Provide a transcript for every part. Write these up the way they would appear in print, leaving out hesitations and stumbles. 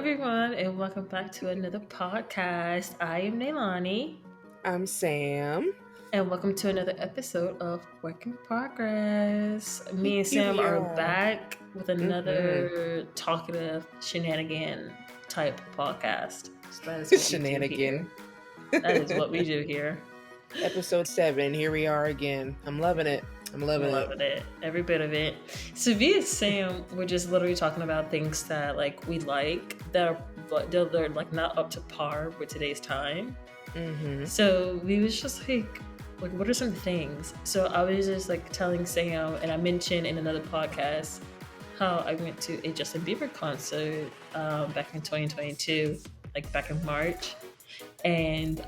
everyone, and welcome back to another podcast. I am Nailani, I'm Sam. and welcome to another episode of Work in Progress. Me and Here Sam we are are. back with Mm-hmm. another talkative shenanigan type podcast. So that is what we do here. Shenanigan. That is what we do here. Episode 7. Here we are again. I'm loving it. I'm I'm loving it. loving it, every bit of it. So me and Sam, we're just literally talking about things that like we like that are but they're like not up to par with today's time. Mm-hmm. So we was just like what are some things? So I was just like telling Sam, and I mentioned in another podcast how I went to a Justin Bieber concert back in 2022, like back in March, and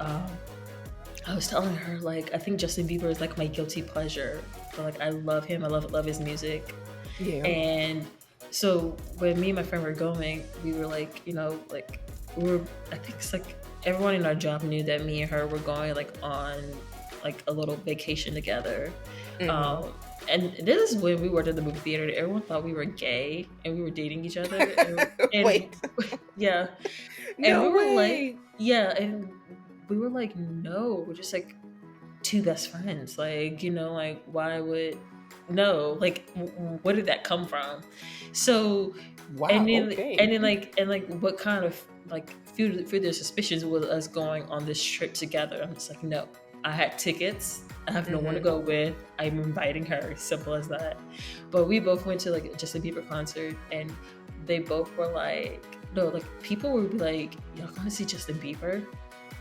I was telling her like I think Justin Bieber is like my guilty pleasure, but like I love him, I love his music, Yeah. and so when me and my friend were going, we were like, we were, I think it's like everyone in our job knew that me and her were going like on like a little vacation together. Mm-hmm. And this is when we worked at the movie theater. Everyone thought we were gay and we were dating each other. And Wait. yeah, and we No were like, way. yeah, and we were like, no, we're just like two best friends. Like, like why would no? Like, where did that come from? So, Wow. and Okay. then like what kind of like fuel their suspicions was us going on this trip together. I'm just like, no, I had tickets. I have no one to Mm-hmm. go with. I'm inviting her. Simple as that. But we both went to like a Justin Bieber concert, and they both were like, no, like people would be like, y'all gonna see Justin Bieber?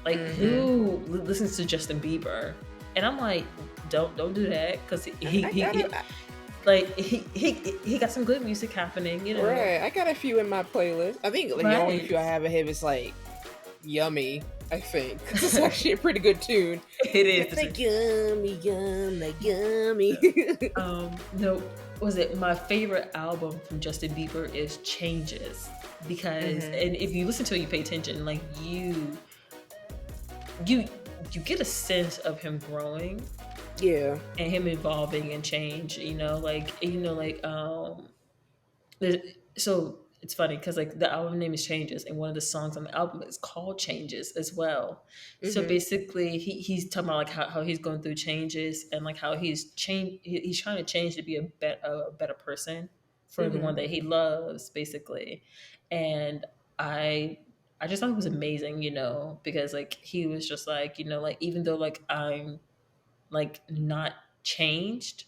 Like Mm-hmm. who listens to Justin Bieber? And I'm like, don't do that because I got he a like he got some good music happening, right. I got a few in my playlist. I think like the only Right? few I have of him is like Yummy. I think because it's actually a pretty good tune. It is. It's like yummy, yummy. No, was it my favorite album from Justin Bieber is Changes, because Mm-hmm. and if you listen to it, you pay attention, like you you get a sense of him growing Yeah. and him evolving and change. So it's funny because like the album name is Changes, and one of the songs on the album is called Changes as well. So Mm-hmm. basically, he's talking about like how he's going through changes and like how he's trying to change to be a better person for the Mm-hmm. one that he loves, basically. And I I just thought it was amazing, because like he was just like, like even though like I'm like not changed,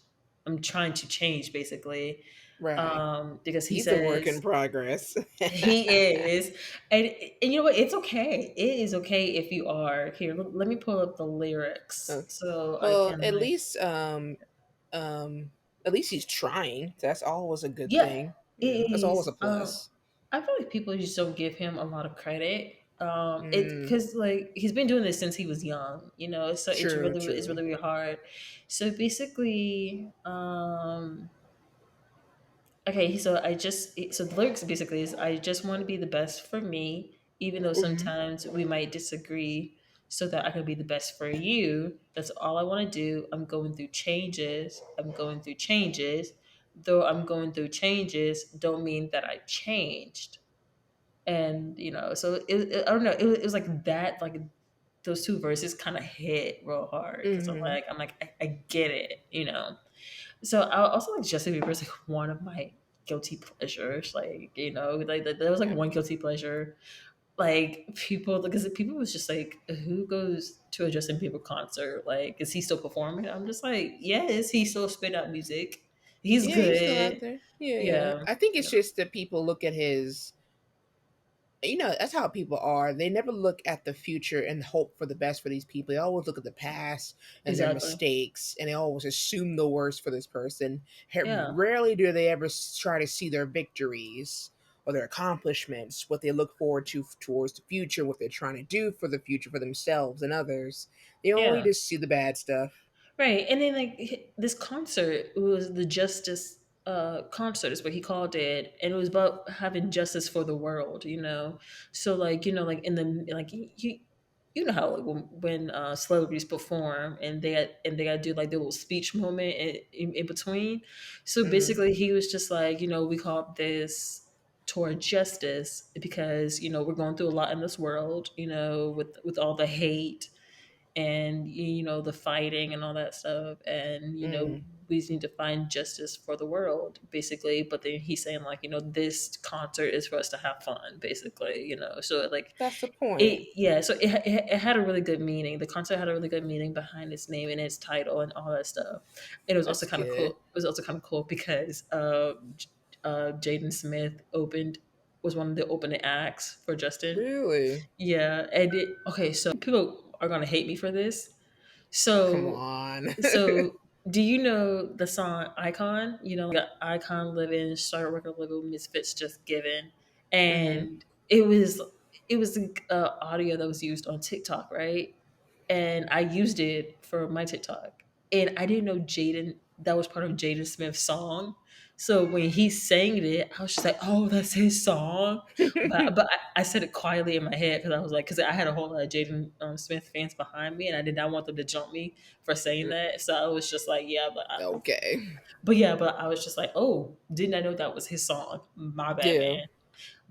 I'm trying to change, basically, Right. because he He's a work in says progress. he is. And you know what, it's okay, it is okay if you are here. Let me pull up the lyrics Uh, so I well, can like, um at least he's trying. That's always a good yeah, thing. it That's always is. a plus. I feel like people just don't give him a lot of credit. It Mm, because like he's been doing this since he was young, so true, it's true. really really hard. So basically, okay, so the lyrics basically is, I just want to be the best for me, even though Hmm. sometimes we might disagree, so that I can be the best for you. That's all I want to do. I'm going through changes. I'm going through changes. Though I'm going through changes, don't mean that I changed. And so I don't know. It was like that. Like those two verses kind of hit real hard because Hmm. I get it. So I also like Justin Bieber is like one of my guilty pleasures. Like there was like one guilty pleasure. Like people, because people was just like, who goes to a Justin Bieber concert? Like, is he still performing? I'm just like, yes, he still spit out music. He's Yeah, he's still out good. there. Yeah, yeah. Yeah. I think it's just that people look at his, that's how people are. They never look at the future and hope for the best for these people. They always look at the past and their Exactly. mistakes, and they always assume the worst for this person. Yeah. Rarely do they ever try to see their victories or their accomplishments, what they look forward to towards the future, what they're trying to do for the future for themselves and others. They only Yeah. just see the bad stuff. Right. And then like this concert was the Justice concert is what he called it, and it was about having justice for the world. So like, like in the like you know how like when celebrities perform and they got to do like the little speech moment in between. So Hmm. basically he was just like, we called this toward justice because we're going through a lot in this world, with all the hate and the fighting and all that stuff, and Mm, we just need to find justice for the world basically. But then he's saying like, this concert is for us to have fun basically, so like that's the point. it had a really good meaning. The concert had a really good meaning behind its name and its title and all that stuff. And it was also That's kind of cool. good. It was also kind of cool because Jaden Smith opened was one of the opening acts for Justin. Really? Yeah, and okay, so people are gonna hate me for this. Come So, on. so do you know the song "Icon"? Like "Icon Living, Start Record Label, Misfits Just Given," Hmm. and it was audio that was used on TikTok, right? And I used it for my TikTok, and I didn't know Jaden that was part of Jaden Smith's song. So when he sang it, I was just like, "Oh, that's his song." But I said it quietly in my head because I was like, because I had a whole lot of Jaden Smith fans behind me, and I did not want them to jump me for saying that. So I was just like, yeah, Okay. but I was just like, oh, didn't I know that was his song? My bad, Yeah. man.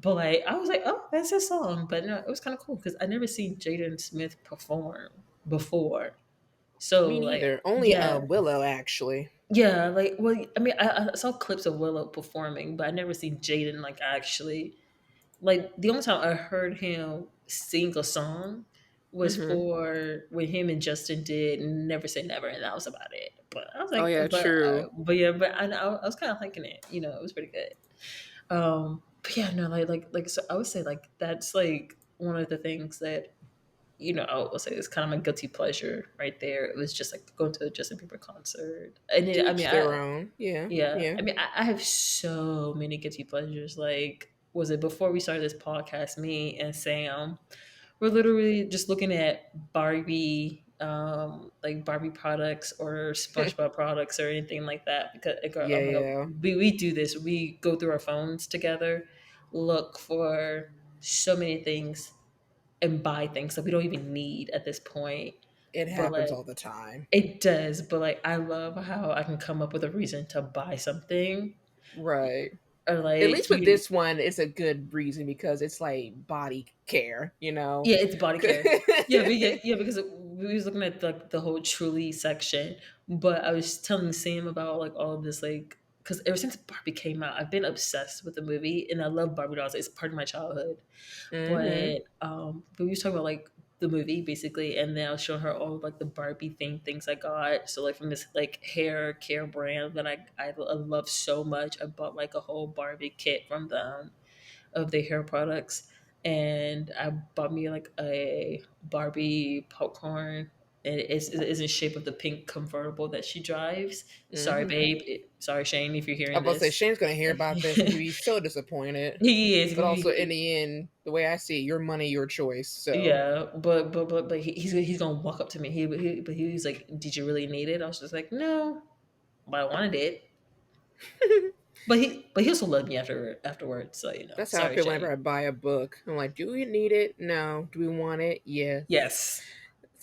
But like, I was like, oh, that's his song. But no, it was kind of cool because I never seen Jaden Smith perform before. So Me like, neither. Only yeah, Willow actually. yeah, like, well, I mean, I saw clips of Willow performing, but I never seen Jaden like actually. Like the only time I heard him sing a song was Hmm. for when him and Justin did "Never Say Never," and that was about it. But I was Oh like, yeah, true. but yeah, but I was kind of liking it. It was pretty good. But yeah, no, so I would say like that's like one of the things that I will say is kind of my guilty pleasure right there. It was just like going to a Justin Bieber concert, and To then, I mean, each their own. Yeah. yeah, Yeah. I mean, I have so many guilty pleasures. Like, was it before we started this podcast? Me and Sam we're literally just looking at Barbie, like Barbie products or SpongeBob products or anything like that. Because Yeah, oh my god, yeah. we do this. We go through our phones together, look for so many things, and buy things that we don't even need at this point. It But happens like all the time. it does. But like I love how I can come up with a reason to buy something, Right. or At like least with this one, it's a good reason because it's like body care, you know? yeah, it's body care. Yeah, because we was looking at like the whole Truly section, but I was telling Sam about like all of this, like because ever since Barbie came out, I've been obsessed with the movie, and I love Barbie dolls. It's part of my childhood. Hmm. But we was talking about like the movie basically, and then I was showing her all like the Barbie things I got. So like from this like hair care brand that I love so much, I bought like a whole Barbie kit from them of their hair products, and I bought me like a Barbie popcorn. And it's in shape of the pink convertible that she drives. Sorry, Hmm. babe. Sorry, Shane, if you're I hearing was about to say this. Shane's gonna hear about this and he'll be so disappointed. He is. But also in the end, the way I see it, your money, your choice. So Yeah, but he's gonna walk up to me. But he was like, "Did you really need it?" I was just like, "No, but I wanted it." But he also loved me afterwards. So that's how I sorry, feel whenever Shane. I buy a book. I'm like, do we need it? No. Do we want it? Yes. Yes.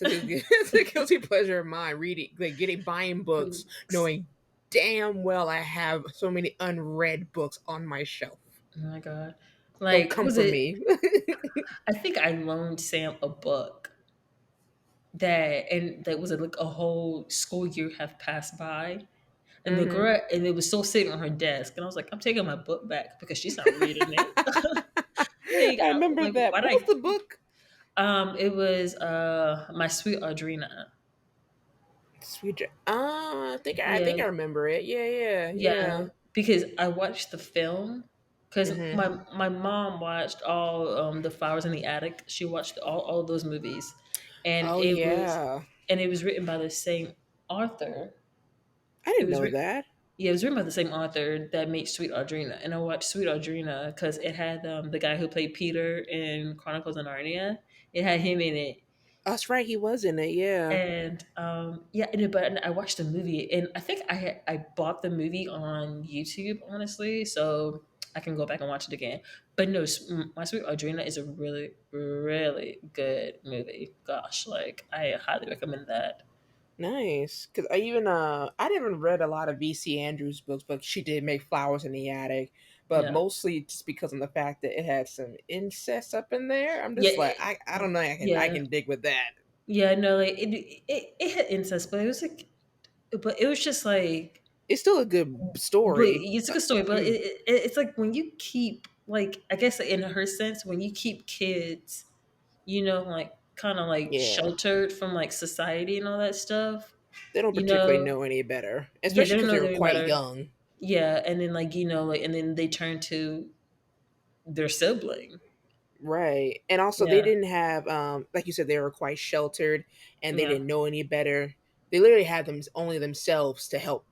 It's it's a guilty pleasure of mine reading, like getting buying books, knowing damn well I have so many unread books on my shelf. Oh my god. Don't Like, come was for it me. I think I loaned Sam a book that was like a whole school year have passed by. And the Hmm. girl and it was still sitting on her desk. And I was like, I'm taking my book back because she's not reading it. I remember Like that. why What did was the book? it was My Sweet Audrina. Sweet. I think Yeah. I remember it. Yeah, yeah, Yeah. yeah. Because I watched the film because Hmm. my mom watched all the Flowers in the Attic. She watched all of those movies. And Oh it was yeah. written by the same author. I It didn't was know written that. Yeah, it was written by the same author that made Sweet Audrina, and I watched Sweet Audrina because it had the guy who played Peter in Chronicles of Narnia. It had him in it, That's right. He was in it. Yeah. and yeah, but I watched the movie, and I think I bought the movie on YouTube, honestly, so I can go back and watch it again. But no, My Sweet Audrina is a really really good movie. Gosh, like I highly recommend that. Nice. Cause I even I didn't read a lot of V.C. Andrews books, but she did make Flowers in the Attic. but Yeah. mostly just because of the fact that it had some incest up in there. I'm Yeah. just like, I don't know, I Yeah. can dig with that. Yeah. No, like it had incest, but it was like, but it was just like, It's still a good but story. it's a good story. But Mm, it's like when you keep, like, I guess in her sense, when you keep kids, like kind of like yeah, sheltered from like society and all that stuff, they don't you particularly know, know any better, yeah, they especially don't because know they were any quite better. young. Yeah, and then like like, and then they turn to their sibling. Right. And also they Yeah, didn't have like you said, they were quite sheltered and they yeah, didn't know any better. They literally had them only themselves to help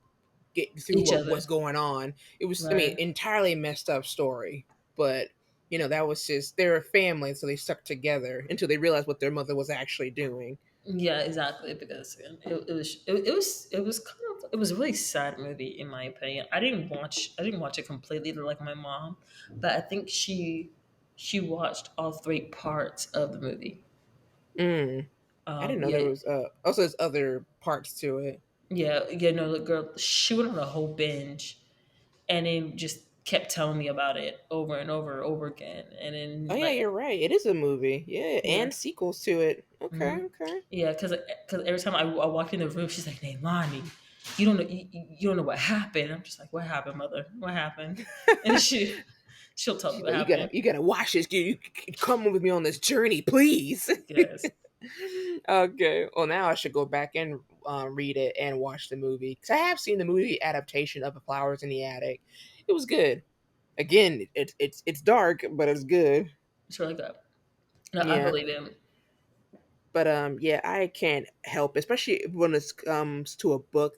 get through each what other. was going on. It was, I mean, Right. entirely messed up story. But that was just they're a family, so they stuck together until they realized what their mother was actually doing. Yeah, exactly. Because it was kind of, it was a really sad movie in my opinion. I didn't watch it completely like my mom, but I think she watched all three parts of the movie. Mm. I didn't know there Yeah, was also there's other parts to it. yeah, yeah. No, the girl, she went on a whole binge, and then just kept telling me about it over and over and over again, and Oh then yeah, like, you're right. It is a movie. Yeah, yeah. and sequels to it. Okay, Hmm. okay. Yeah, because every time I walk in the room, she's like, "Neilani, you don't know, you don't know what happened." I'm just like, "What happened, mother? What happened?" And she'll tell me She's what like, happened. you gotta watch this. You come with me on this journey, please. Yes, Okay. Well, now I should go back and read it and watch the movie because I have seen the movie adaptation of The Flowers in the Attic. It was good. Again, it's dark, but it's good. it's really good. No, I Yeah. believe him. But yeah, I can't help, especially when it comes to a book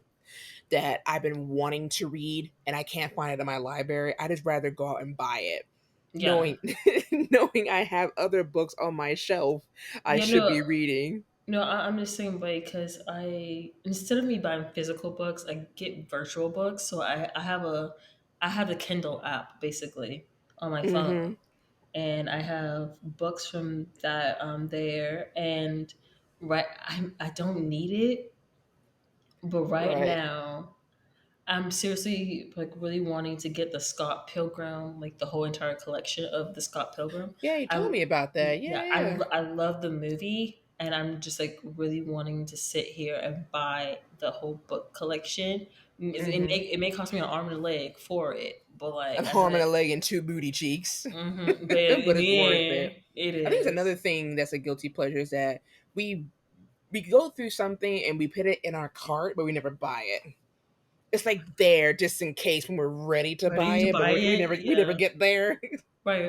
that I've been wanting to read and I can't find it in my library. I just rather go out and buy it, Yeah, knowing knowing I have other books on my shelf I yeah. should No, be reading. no, I'm the same way because instead of me buying physical books, I get virtual books. So I have a Kindle app basically on my Mm-hmm. phone, and I have books from that there. And right, I don't need it, but right Right. now I'm seriously like really wanting to get the Scott Pilgrim, like the whole entire collection of the Scott Pilgrim. Yeah, you told I me about that. Yeah, Yeah, yeah. I love the movie, and I'm just like really wanting to sit here and buy the whole book collection. Mm-hmm. It may cost me an arm and a leg for it, but like An I'm arm and gonna. a leg and two booty cheeks, But but in it's the worth end, it. it I think it's another is. thing that's a guilty pleasure is that we we go through something and we put it in our cart, but we never buy it. It's like there just in case when we're ready to buy Ready to it, but buy never it? we never Yeah. get there. Right.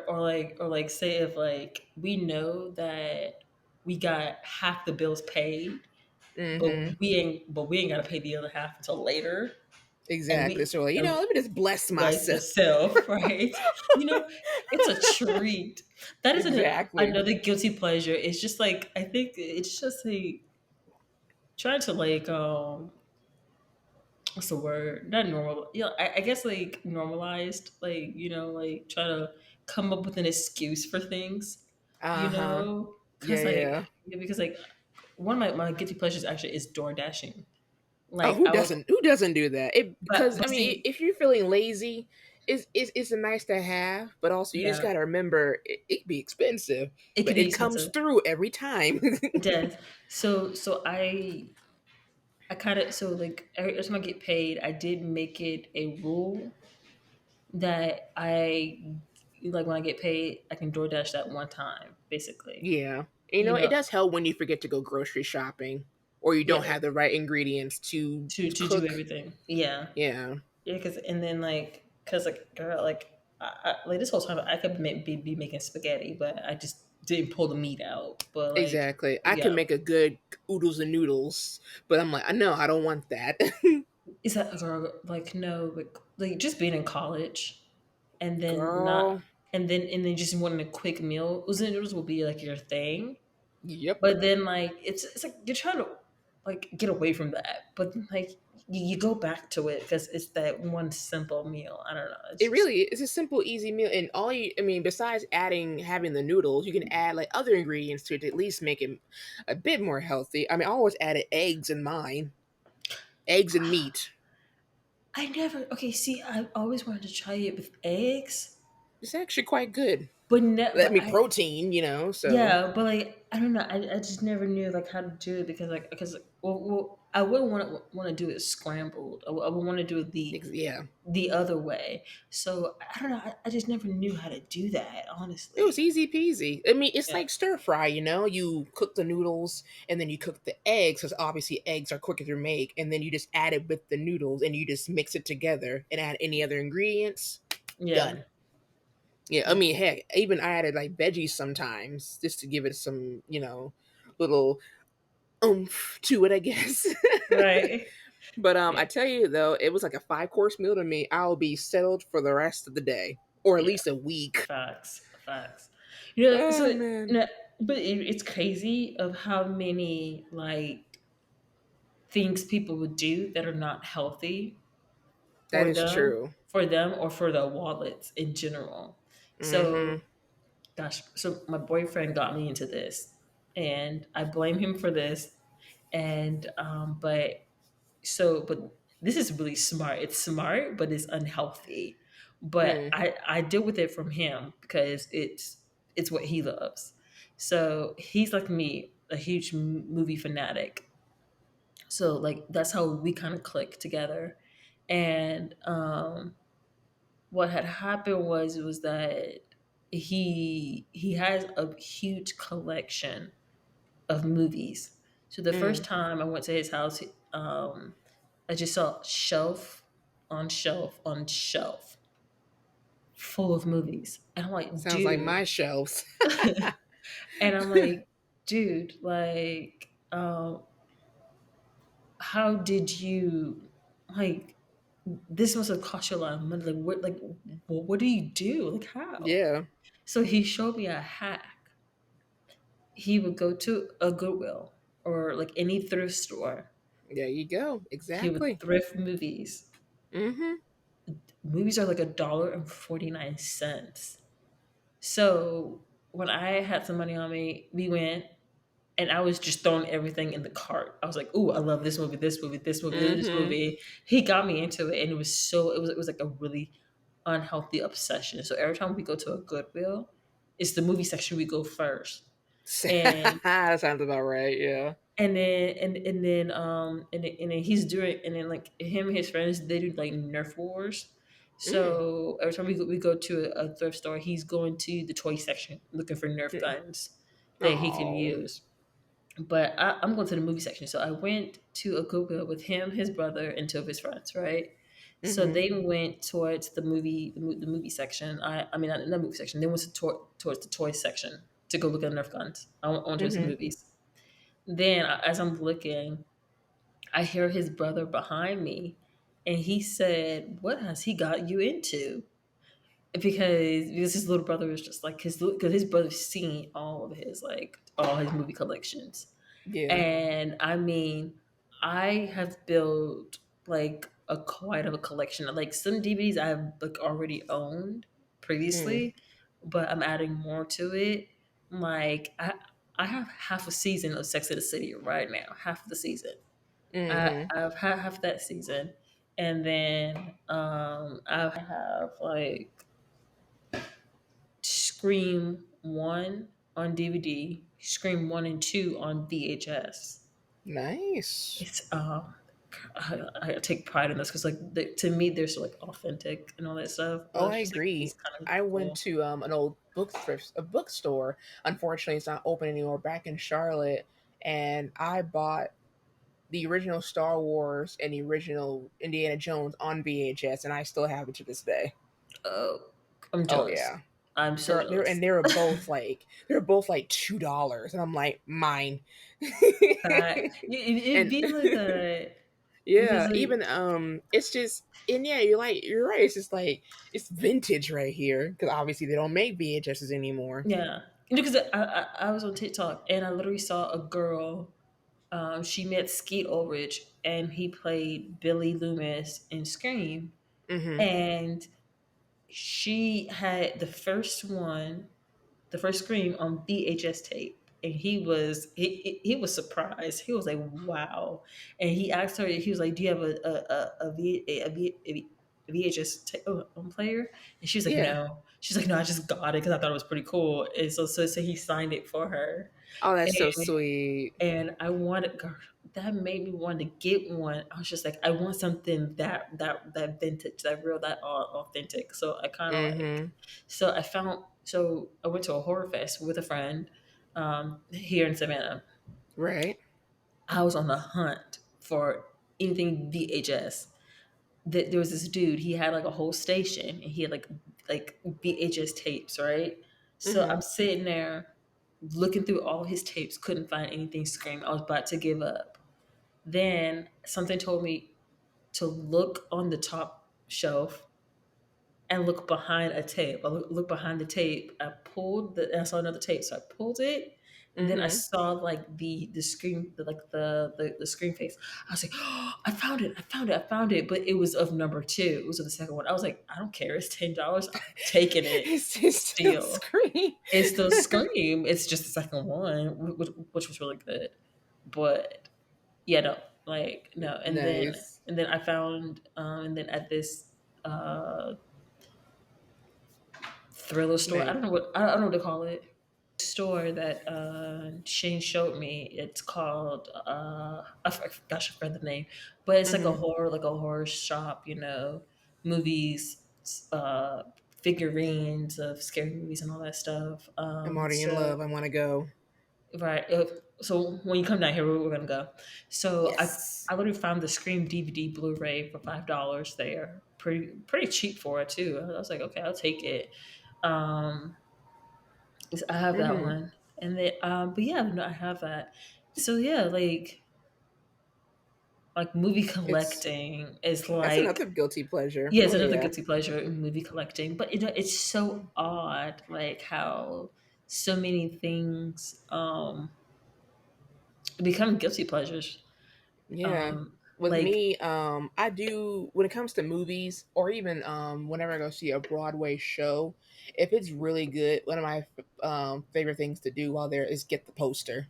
Or like say if like we know that we got half the bills paid, Mm-hmm. but we ain't gotta pay the other half until later. And Exactly. we So like, and let me just bless bless myself. yourself, right? You know, it's a treat. That isn't Exactly. another guilty pleasure. It's just like I think it's just like trying to like what's the word? Not normal. Yeah, I guess like normalized, like like try to come up with an excuse for things, Uh-huh. Yeah, because like yeah. yeah, because like one of my guilty pleasures actually is door dashing. Oh, Like I would, who doesn't do that? It because I but mean, see, if you're feeling lazy, it's a nice to have, but also you just yeah, gotta remember it can be expensive, it could but be it comes expensive. through every time. It does. So I kind of, so like every time I get paid, I did make it a rule that I, like when I get paid, I can DoorDash that one time, basically. Yeah. You It know, does help when you forget to go grocery shopping or you yeah, don't have the right ingredients to to do cook. everything. Yeah, Yeah. yeah, because and then cause like girl, like like this whole time I could be making spaghetti, but I just didn't pull the meat out. But like, Exactly. I can yeah, make a good oodles and noodles, but I'm like, I know I don't want that. is that girl like no, like just being in college and then not Girl. and then just wanting a quick meal. Oodles and noodles will be like your thing, Yep. but then like it's like you're trying to like get away from that, but like you go back to it because it's that one simple meal. I don't know. It's It just really it's a simple, easy meal, and all you I mean, besides adding having the noodles, you can add like other ingredients to it to at least make it a bit more healthy. I mean, I always added eggs in mine, eggs and meat. I never. Okay, see, I always wanted to try it with eggs, It's actually quite good. but Let but me I protein, so yeah, but like I don't know. I just never knew like how to do it because well I wouldn't want to do it scrambled. I would want to do it yeah. the other way. So I don't know. I just never knew how to do that. It was Honestly, easy peasy. I mean, it's yeah, like stir fry, You cook the noodles and then you cook the eggs, because obviously eggs are quicker to make, and then you just add it with the noodles and you just mix it together and add any other ingredients. yeah, Done. Yeah, I mean, heck, even I added like veggies sometimes just to give it some, little oomph to it, I guess. right. But Yeah, I tell you though, it was like a 5 course meal to me. I'll be settled for the rest of the day, or at yeah. least a week. Facts, facts. You know, so Oh man, but it's crazy of how many like things people would do that are not healthy that is true. for them or for their wallets in general. Mm-hmm. So gosh, so my boyfriend got me into this and I blame him for this. And but this is really smart. It's smart, but it's unhealthy. But Mm. I deal with it from him because it's what he loves. So he's like me, a huge movie fanatic. So like that's how we kind of click together. And what had happened was that he has a huge collection of movies. So the first Mm. time I went to his house, I just saw shelf on shelf on shelf full of movies, and I'm like, Sounds like dude, my shelves. and I'm like, dude, like, how did you like? This must have cost you a lot of money. What do you do? Like, how? Yeah, So he showed me a hack. He would go to a Goodwill or like any thrift store. there you go. He would Exactly. thrift movies. Mm-hmm. Movies are like $1.49. So when I had some money on me, we went and I was just throwing everything in the cart. I was like, "Ooh, I love this movie, this movie, this movie, this Mm-hmm. movie." He got me into it, and it was like a really unhealthy obsession. So every time we go to a Goodwill, it's the movie section we go first, and That sounds about right. Yeah. and then he's doing and then like him and his friends they do like Nerf wars. Mm. So every time we go to a thrift store, he's going to the toy section looking for Nerf guns that he can Oh. use. But I'm going to the movie section. So I went to a Goodwill with him, his brother, and two of his friends. Right. So Mm-hmm. they went towards the movie section. I mean, not the movie section. They went towards the toy section to go look at Nerf guns. I went to some Mm-hmm. movies. Then, as I'm looking, I hear his brother behind me, and he said, "What has he got you into?" Because his little brother was just like because his brother's seen all his movie collections, Yeah. and I mean, I have built like a quite of a collection. Like some DVDs I've like already owned Mm. previously, but I'm adding more to it. Like I have half a season of Sex and the City right now, half of the season. Mm-hmm. I've had half that season, and then I have like Scream One on DVD, Scream One and Two on VHS. Nice. It's I take pride in this because to me they're so like authentic and all that stuff. But Oh, it's I just like it's agree. kind of I went cool. to an old a bookstore. Unfortunately, it's not open anymore. Back in Charlotte, and I bought the original Star Wars and the original Indiana Jones on VHS, and I still have it to this day. Oh, I'm Oh jealous. yeah, I'm so girl, jealous. they were both like $2, and I'm like mine. It'd And be like a because yeah, like even it's just and yeah, you're right. It's just like it's vintage right here because obviously they don't make VHSs anymore. yeah, because I was on TikTok and I literally saw a girl. She met Skeet Ulrich and he played Billy Loomis in Scream, Mm-hmm. and she had the first Scream on VHS tape, and he was surprised. He was like, "Wow!" And he asked her, he was like, "Do you have a VHS player?" And she was like, Yeah. "No." She's like, "No, I just got it because I thought it was pretty cool." And so he signed it for her, Oh, that's so and sweet. I wanted, girl, that made me want to get one. I was just like, I want something that vintage, that real, that authentic. So I kind of like, Mm-hmm. so I went to a horror fest with a friend here in Savannah. Right. I was on the hunt for anything VHS. There was this dude. He had like a whole station, and he had like VHS tapes, right? So Mm-hmm. I'm sitting there looking through all his tapes, couldn't find anything Scream. I was about to give up. Then something told me to look on the top shelf and look behind a tape. I look behind the tape. And I saw another tape, so I pulled it, and then I Mm-hmm. saw like the screen, the screen face. I was like, oh, I found it! I found it! I found it! But it was of number two. It was of the second one. I was like, I don't care. It's $10. I'm taking it. It's still Still, Scream. it's the Scream. It's just the second one, which was really good. But yeah, no, like no. Nice. And then I found and then at this thriller store. Nice. I don't know what to call it. Store that Shane showed me. It's called gosh, I forgot the name, but it's Mm-hmm. like a horror shop. You know, movies, uh, figurines of scary movies and all that stuff. I'm already in So love. I want to go. right, so when you come down here, we're gonna go. So Yes. I literally found the Scream DVD Blu-ray for $5 there. Pretty cheap for it too. I was like, okay, I'll take it. Um, I have that Mm-hmm. one, and then but yeah, no, I have that. So yeah, like movie It's collecting is That's like, another guilty pleasure. yeah, it's Oh another yeah. guilty pleasure in movie collecting. But you know, it's so odd, like how so many things become guilty pleasures. Yeah. Um, With like me, I do when it comes to movies or even whenever I go see a Broadway show, if it's really good, one of my favorite things to do while there is get the poster.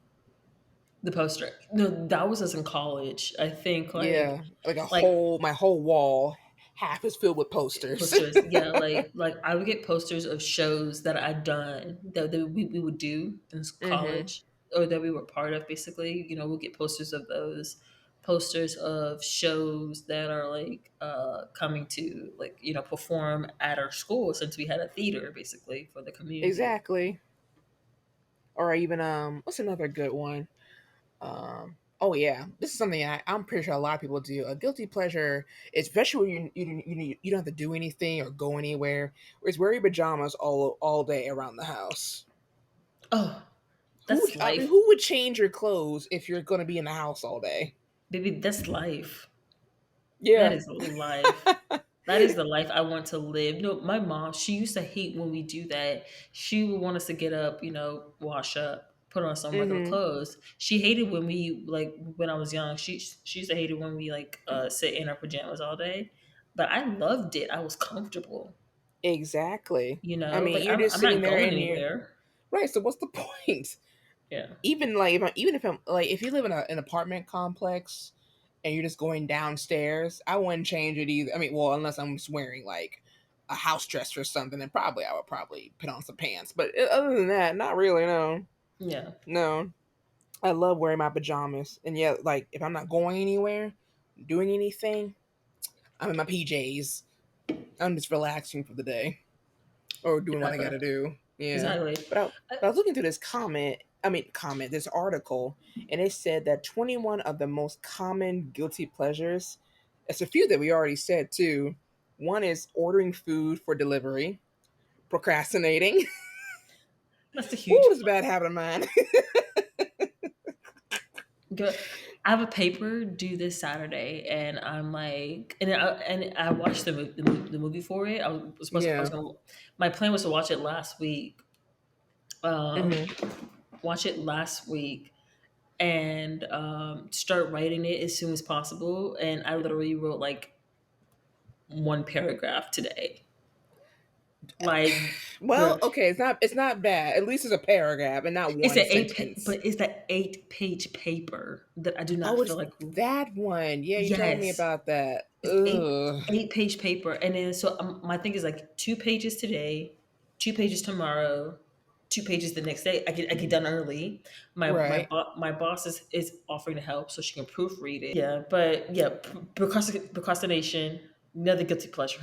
the poster. No, that was us in college. I think Yeah, like like my whole wall half is filled with posters. posters. Yeah, like I would get posters of shows that I'd done that we would do in Mhm. college or that we were part of. Basically, you know, we'll get posters of those, posters of shows that are like coming to, like, you know, perform at our school, since we had a theater basically for the community. Exactly. Or even what's another good one? Oh yeah, this is something I'm pretty sure a lot of people do. A guilty pleasure, especially when you don't have to do anything or go anywhere, is wear your pajamas all day around the house. Oh, that's life, Who would change your clothes if you're going to be in the house all day? baby. That's life. That Yeah. is life. That is the life I want to live. No, my mom, she used to hate when we do that. She would want us to get up, you know, wash up, put on some regular Mhm. clothes. She hated when we, like, when I was young. She used to hate it when we like sit in our pajamas all day. But I loved it. I was comfortable. Exactly. You I know, mean, like you're just I'm sitting not there going and you're anywhere. right. So what's the point? Yeah. Even like even if I'm like if you live in an apartment complex and you're just going downstairs, I wouldn't change it either. I mean, well, unless I'm just wearing like a house dress or something, then probably I would probably put on some pants. But other than that, not really. No, Yeah. no. I love wearing my pajamas, and yeah, like if I'm not going anywhere, doing anything, I'm in my PJs. I'm just relaxing for the day or doing what I Exactly. got to do. Yeah, Exactly. but I, I, but I was looking through this this article, and it said that 21 of the most common guilty pleasures. It's a few that we already said too. One is ordering food for delivery, procrastinating. that's a Ooh, huge. it's a bad habit of mine. Go. I have a paper due this Saturday, and I'm like, and I watched the movie for it. I was Yeah. gonna. My plan was to watch it last week. Um, Hmm. watch it last week and start writing it as soon as possible. And I literally wrote like one paragraph today. Like Well, Girl, okay, it's not bad. At least it's a paragraph and not it's one an sentence. but it's that 8-page paper that I do not Oh, feel it's like. that one. Yeah, you told me Yes, about that. it's Ugh. 8-page paper, and then so my thing is like 2 pages today, 2 pages tomorrow, 2 pages the next day. I get done early. Right. My boss is offering to help so she can proofread it. Yeah, but yeah, procrastination, another guilty pleasure.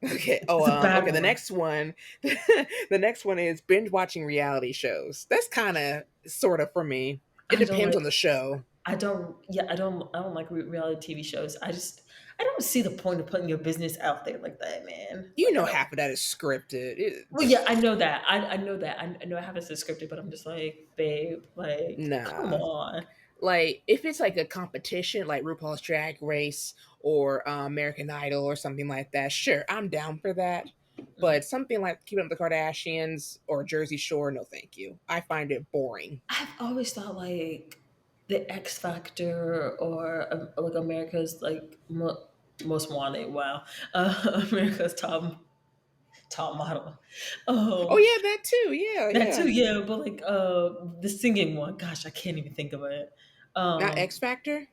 Okay. Oh, It's a okay. bad The one. next one, the next one is binge watching reality shows. That's kind of sort of for me. It I don't depends on like. the show. I don't. Yeah, I don't like reality TV shows. I don't see the point of putting your business out there like that, man. You Like I know, don't. half of that is scripted. Well, yeah, I know that. I know that. I know I have this scripted, but I'm just like, babe, like, come Nah. on. Like if it's like a competition, like RuPaul's Drag Race or American Idol or something like that, sure, I'm down for that. Mm. But something like Keeping Up with the Kardashians or Jersey Shore, no, thank you. I find it boring. I've always thought like the X Factor or like America's like most wanted. Wow, America's top model. Oh Um, yeah, that too. Yeah, that yeah. too, yeah. But like the singing one, gosh, I can't even think of it. Not Um, X Factor. no,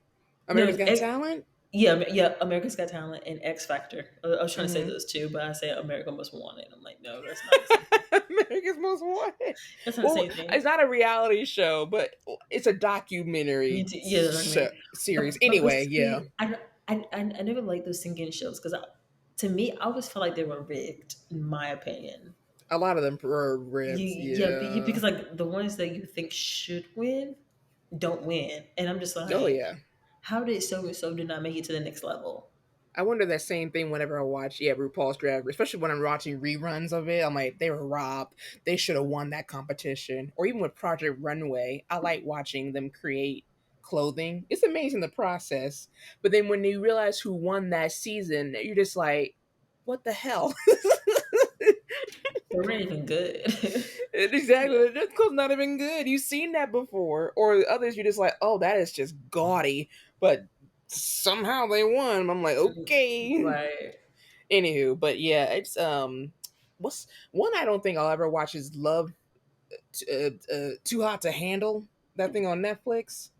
America's Got Talent. yeah, yeah. America's Got Talent and X Factor. I was trying to say Hmm. those two, but I say America Most Wanted. I'm like, no, that's not the same. America's Most Wanted. That's not the Well, same thing. it's not a reality show, but it's a Me documentary too. Yeah, I mean, series. but Anyway, yeah, see, I never liked those singing shows because to me, I always felt like they were rigged, in my opinion. a lot of them were ripped. Yeah, Yeah. because like the ones that you think should win don't win, and I'm just Oh like, yeah. how did so and so did not make it to the next level? I wonder that same thing whenever I watch, yeah, RuPaul's Drag Race, especially when I'm watching reruns of it. I'm like, they were robbed. They should have won that competition. Or even with Project Runway, I like watching them create clothing. It's amazing the process. But then when you realize who won that season, you're just like, what the hell? They weren't even good. Exactly. That clothes not even good. You've seen that before. Or others, you're just like, oh, that is just gaudy. But somehow they won. I'm like, okay. Right. Anywho, but yeah, it's what's one I don't think I'll ever watch is Love Too Hot to Handle. That thing on Netflix.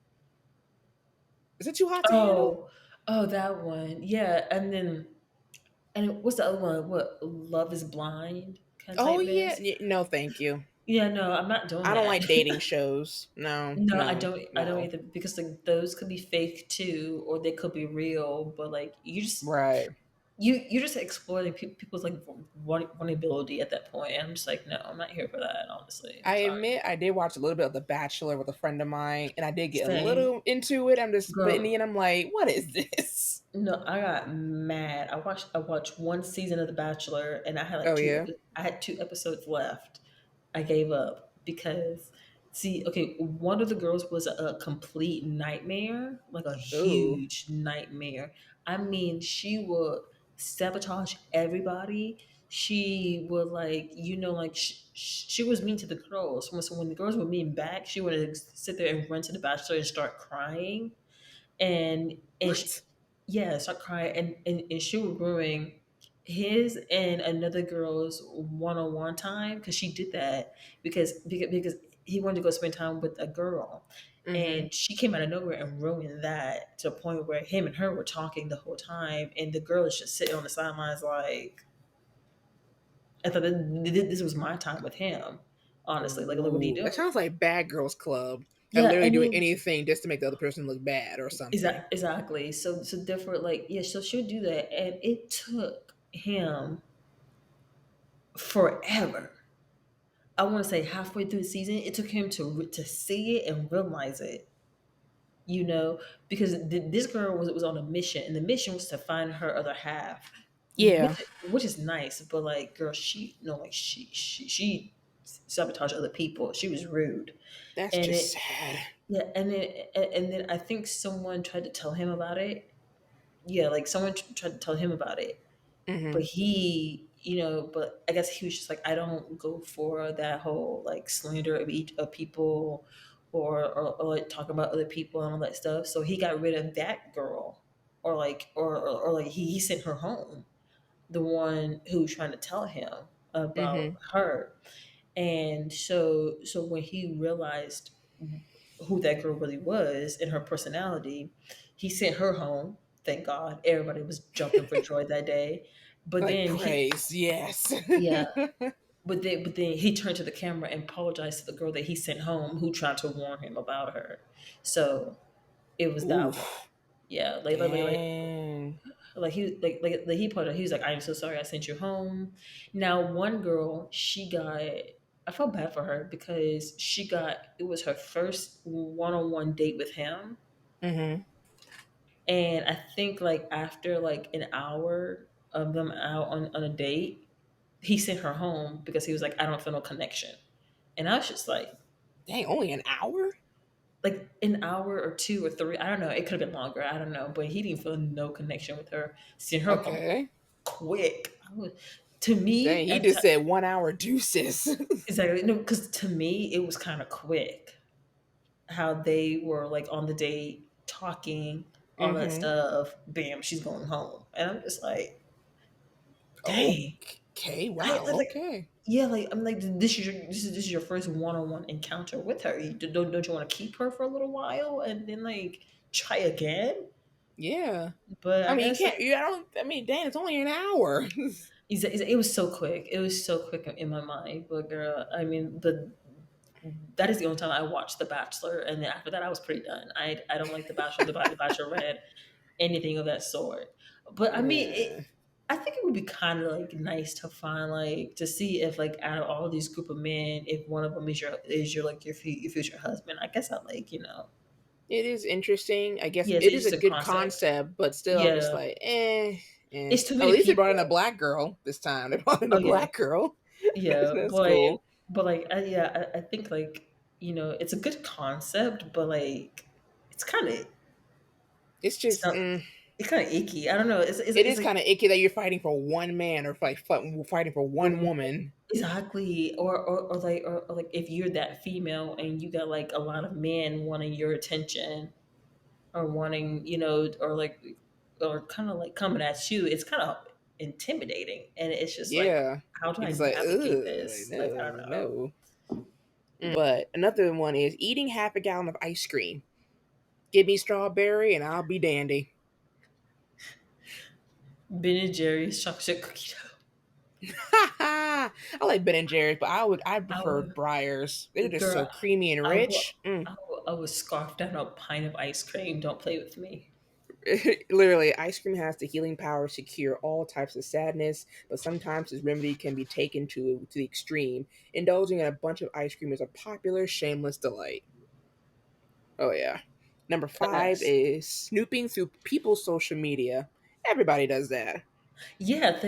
Is it Too Hot to Handle? Oh, oh, that one. Yeah, and what's the other one? What Love is Blind kind of Oh type yeah. mess. No, thank you. Yeah, no, I'm not doing I don't that. like dating shows. No, No, I no, don't. I don't no. either because like those could be fake too, or they could be real. But like Right. you're just exploiting people's like vulnerability at that point. And I'm just like, no, I'm not here for that. Honestly, I sorry. admit I did watch a little bit of The Bachelor with a friend of mine, and I did get a Same little into it. But in the girl. end, I'm like, what is this? No, I got mad. I watched one season of The Bachelor, and I had like Oh yeah. I had 2 episodes left. I gave up because see, okay, one of the girls was a complete nightmare, like a Oh. huge nightmare. I mean, she would sabotage everybody. She would like, like she was mean to the girls. So when the girls were mean back, she would sit there and run to the bachelor and start crying. And What? yeah, start crying, and she was ruining his and another girl's one-on-one time because she did that because he wanted to go spend time with a girl, Mm-hmm. and she came out of nowhere and ruined that to a point where him and her were talking the whole time, and the girl is just sitting on the sidelines like, I thought this was my time with him, honestly. Like, look what he Ooh, that doing. sounds like Bad Girls Club. Like Yeah, literally and doing then anything just to make the other person look bad or something. exactly. So therefore, like, yeah, so she'll do that, and it took him forever. I want to say halfway through the season, it took him to see it and realize it. Because this girl was on a mission, and the mission was to find her other half, Yeah, which is nice. But like, girl, she no, like she sabotaged other people. She was rude, that's and just it sad. yeah, and then I think someone tried to tell him about it. Yeah, like someone tried to tell him about it, but Hmm. but I guess he was just like, I don't go for that whole like slander of people, or like talk about other people and all that stuff. So he got rid of that girl, or like he sent her home, the one who was trying to tell him. about Mm-hmm. her. And so when he realized who that girl really was and her personality, he sent her home. Thank God. Everybody was jumping for joy that day. But Like then he praise, yes. yeah, but then he turned to the camera and apologized to the girl that he sent home who tried to warn him about her. So it was that one. Oof. Yeah, Dang. like he put it. He was like, "I'm so sorry, I sent you home." Now, one girl, she got. I felt bad for her because she got. It was her first one-on-one date with him, Mm-hmm. and I think like after like an hour of them out on a date, he sent her home because he was like, "I don't feel no connection," and I was just Dang, only an hour? like an hour or two or three. I don't know. It could have been longer. I don't know, but he didn't feel no connection with her. Sent her home Okay. quick. To me, Dang, he just said 1 hour deuces. exactly no, because to me it was kind of quick how they were like on the date talking, all that Mm-hmm. stuff. Bam, she's going home, and I'm just like, dang. Okay, I wow, like, okay. yeah, like I'm like, this is your first one-on-one encounter with her. Don't you want to keep her for a little while and then like try again? Yeah. But I I mean, you guess can't, I don't, I mean, dang, it's only an hour. it was so quick. It was so quick in my mind. But girl, I mean, that is the only time I watched The Bachelor, and then after that, I was pretty done. I don't like The Bachelor, The Bachelorette, anything of that sort. But I mean, Yeah. I think it would be kind of like nice to find like to see if like out of all these group of men, if one of them is your like your future husband. I guess I like It is interesting. I guess yeah, it's it is a just a good concept. concept, but still, I'm just Yeah, like, eh, eh. it's too At many least they brought in a people. black girl this time. They brought in a Oh yeah, black girl. yeah, That's but cool. like yeah, I think like it's a good concept, but like it's kind of It's it's just, not it's kind of icky. I don't know. it It's is like kind of icky that you're fighting for one man or like fighting for one woman. exactly, or like if you're that female and you got like a lot of men wanting your attention or wanting or kind of like coming at you, it's kind of intimidating, and it's just like, Yeah. how do You're I just like, navigate ugh, this? Like I don't no, know. no. But another one is eating half a gallon of ice cream. Give me strawberry and I'll be dandy. Ben and Jerry's chocolate cookie dough. I like Ben and Jerry's, but I I prefer would, Briars. They're just so girl, creamy and I would, rich. Mm. I would scarf down a pint of ice cream. Don't play with me. Literally, ice cream has the healing power to cure all types of sadness, but sometimes this remedy can be taken to the extreme. Indulging in a bunch of ice cream is a popular, shameless delight. Oh yeah. Number five Facts. is snooping through people's social media. Everybody does that. Yeah,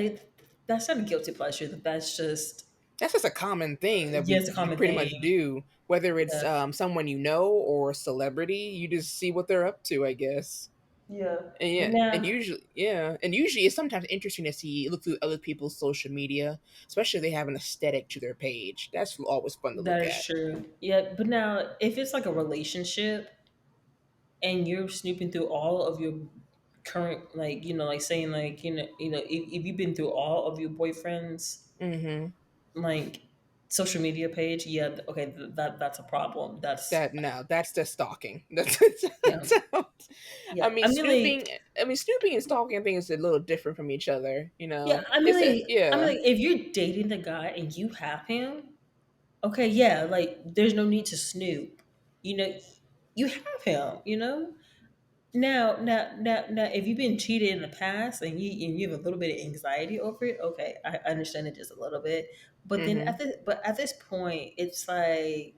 that's not a guilty pleasure. That's just That's just a common thing that yeah, it's a you common pretty thing. much do. Whether it's Yeah. someone you know or a celebrity, you just see what they're up to, I guess. Yeah. And yeah, and Now, usually it's sometimes interesting to see look through other people's social media, especially if they have an aesthetic to their page. That's always fun to that look is at. true. Yeah, but now if it's like a relationship and you're snooping through all of your current like like saying like if you've been through all of your boyfriends Mm-hmm. like social media page, yeah, okay, that's a problem. That's That no, that's the stalking. yeah. I Yeah. mean, I mean snooping. like I mean, snooping and stalking. I think is a little different from each other. You yeah, know, I mean it's a like I mean yeah. like if you're dating the guy and you have him, okay, yeah, like there's no need to snoop. You know, you have him, Now, if you've been cheated in the past and you have a little bit of anxiety over it, okay, I understand it just a little bit. But then Mm-hmm. at this point, it's like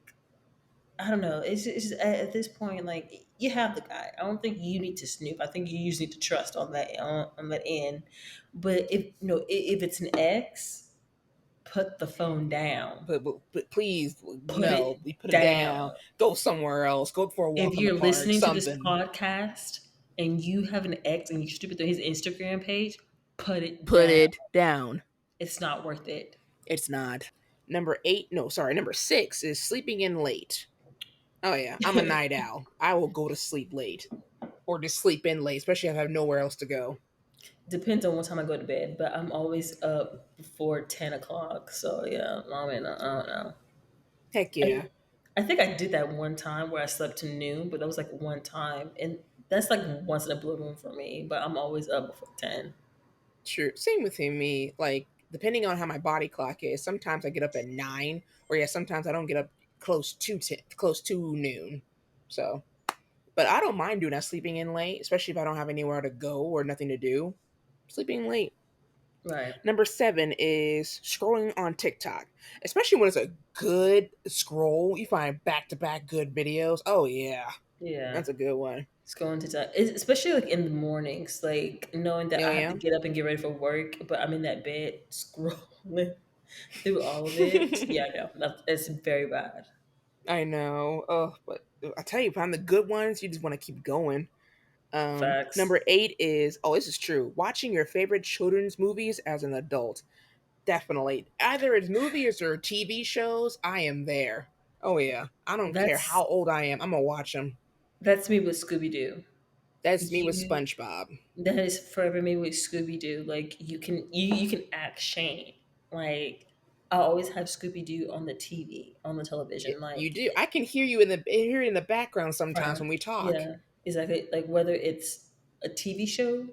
I don't know. It's just, at this point, like you have the guy. I don't think you need to snoop. I think you just need to trust on that end. But if it's an ex, put the phone down. But please, Put no, it we put it down. down. Go somewhere else. Go for a If walk on the you're park. listening to this Something. podcast and you have an ex and you're stupid through his Instagram page, put it Put down. it down. It's not worth it. It's not. Number eight. No, sorry. Number six is sleeping in late. Oh yeah, I'm a night owl. I will go to sleep late or just sleep in late, especially if I have nowhere else to go. depends on what time I go to bed, but I'm always up before 10 o'clock. So yeah, I don't know. Heck yeah. I I think I did that one time where I slept to noon, but that was like one time, and that's like once in a blue moon for me. But I'm always up before 10. True. Same with me. Like, depending on how my body clock is, sometimes I get up at 9, or yeah, sometimes I don't get up close to noon. So, but I don't mind doing that, sleeping in late, especially if I don't have anywhere to go or nothing to do. Sleeping late. Right. Number 7 is scrolling on TikTok, especially when it's a good scroll. You find back to back good videos. Oh yeah, Yeah. that's a good one. It's going to time, especially like in the mornings, like knowing that Oh I have to yeah, get up and get ready for work, but I'm in that bed scrolling through all of it. Yeah, no, it's very bad. I know. Oh, but I tell you, find the good ones. You just want to keep going. Facts. Number 8 is, oh, this is true. Watching your favorite children's movies as an adult. Definitely. Either it's movies or TV shows, I am there. Oh yeah. I don't care That's how old I am. I'm gonna watch them. that's me with Scooby Doo. That's me with You SpongeBob. That is forever me with Scooby Doo. Like you can act Shane. Like I always have Scooby Doo on the TV, on the Yeah, television. you Like do. I can hear you in the hear in the background sometimes when we talk. yeah, exactly. Like whether it's a TV show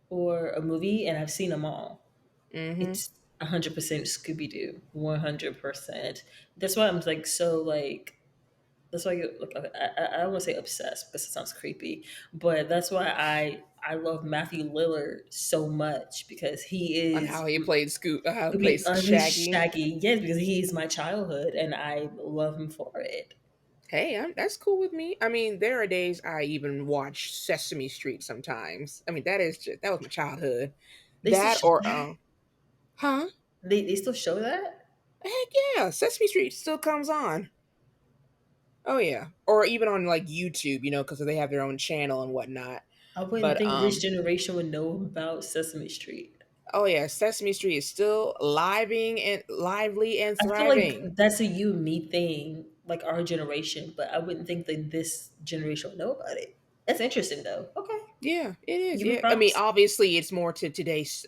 or a movie, and I've seen them all. Mm-hmm. It's 100% Scooby Doo, 100%. That's why I'm like so like. That's why you look. I don't want to say obsessed because it sounds creepy, but that's why I love Matthew Lillard so much because he On is how he played how he be plays he's Shaggy. Shaggy. Yes, because he's my childhood, and I love him for it. Hey, that's cool with me. I mean, there are days I even watch Sesame Street sometimes. I mean, that was my childhood. They still That show or that. huh? They still show that. Heck yeah, Sesame Street still comes on. Oh yeah, or even on like YouTube, because they have their own channel and whatnot. I wouldn't But think this generation would know about Sesame Street. oh yeah, Sesame Street is still lively and I feel like thriving. that's a you and me thing, like our generation, but I wouldn't think that this generation would know about it. That's interesting though. Okay. Yeah, it is. Give me Yeah, I mean, props. obviously, it's more to today's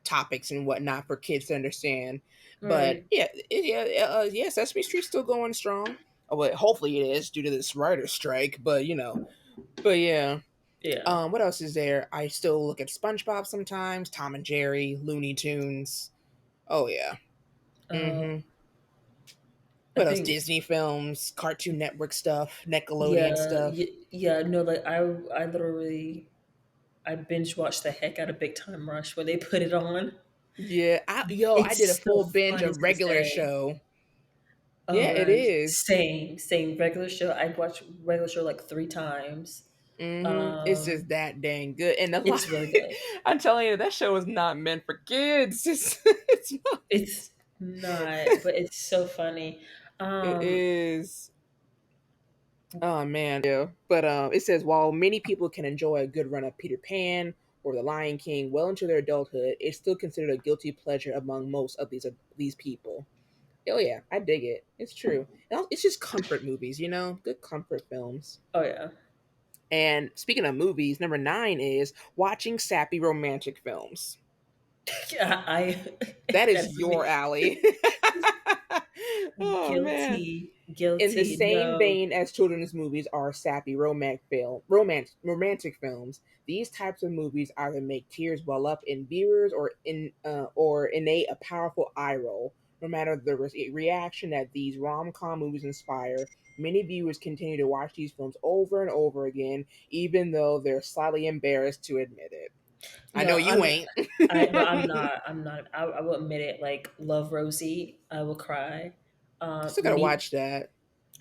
topics and whatnot for kids to understand. But Right. yeah, yeah, Sesame Street's still going strong. Oh, well, hopefully it is due to this writer strike. But yeah. Yeah. What else is there? I still look at SpongeBob sometimes, Tom and Jerry, Looney Tunes. Oh yeah. Um, Mm-hmm. I What else? think Disney films, Cartoon Network stuff, Nickelodeon yeah, stuff. yeah, no, like I literally I binge watched the heck out of Big Time Rush when they put it on. Yeah, I did a It's full so binge funny of to regular say. show. Oh Yeah, my it god, is. same regular show. I watched regular show like 3 times. It's Um, just that dang good, and a lot. it's really good. I'm telling you, that show is not meant for kids. It's not. It's not, but it's so funny. It Um, is. Oh man, yeah. But it says while many people can enjoy a good run of Peter Pan or The Lion King well into their adulthood, it's still considered a guilty pleasure among most of these people. Oh yeah, I dig it. It's true. It's just comfort movies, good comfort films. oh yeah, And speaking of movies, number 9 is watching sappy romantic films. yeah, I That is that's your me. alley. Oh man. Guilty, In the guilty. same No, vein as children's movies are sappy romantic films. These types of movies either make tears well up in viewers or innate a powerful eye roll. No matter the reaction that these rom-com movies inspire, many viewers continue to watch these films over and over again, even though they're slightly embarrassed to admit it. I know no, you ain't. I'm not. I'm not. I will admit it. Like Love Rosie, I will cry. I still gotta Me, watch that.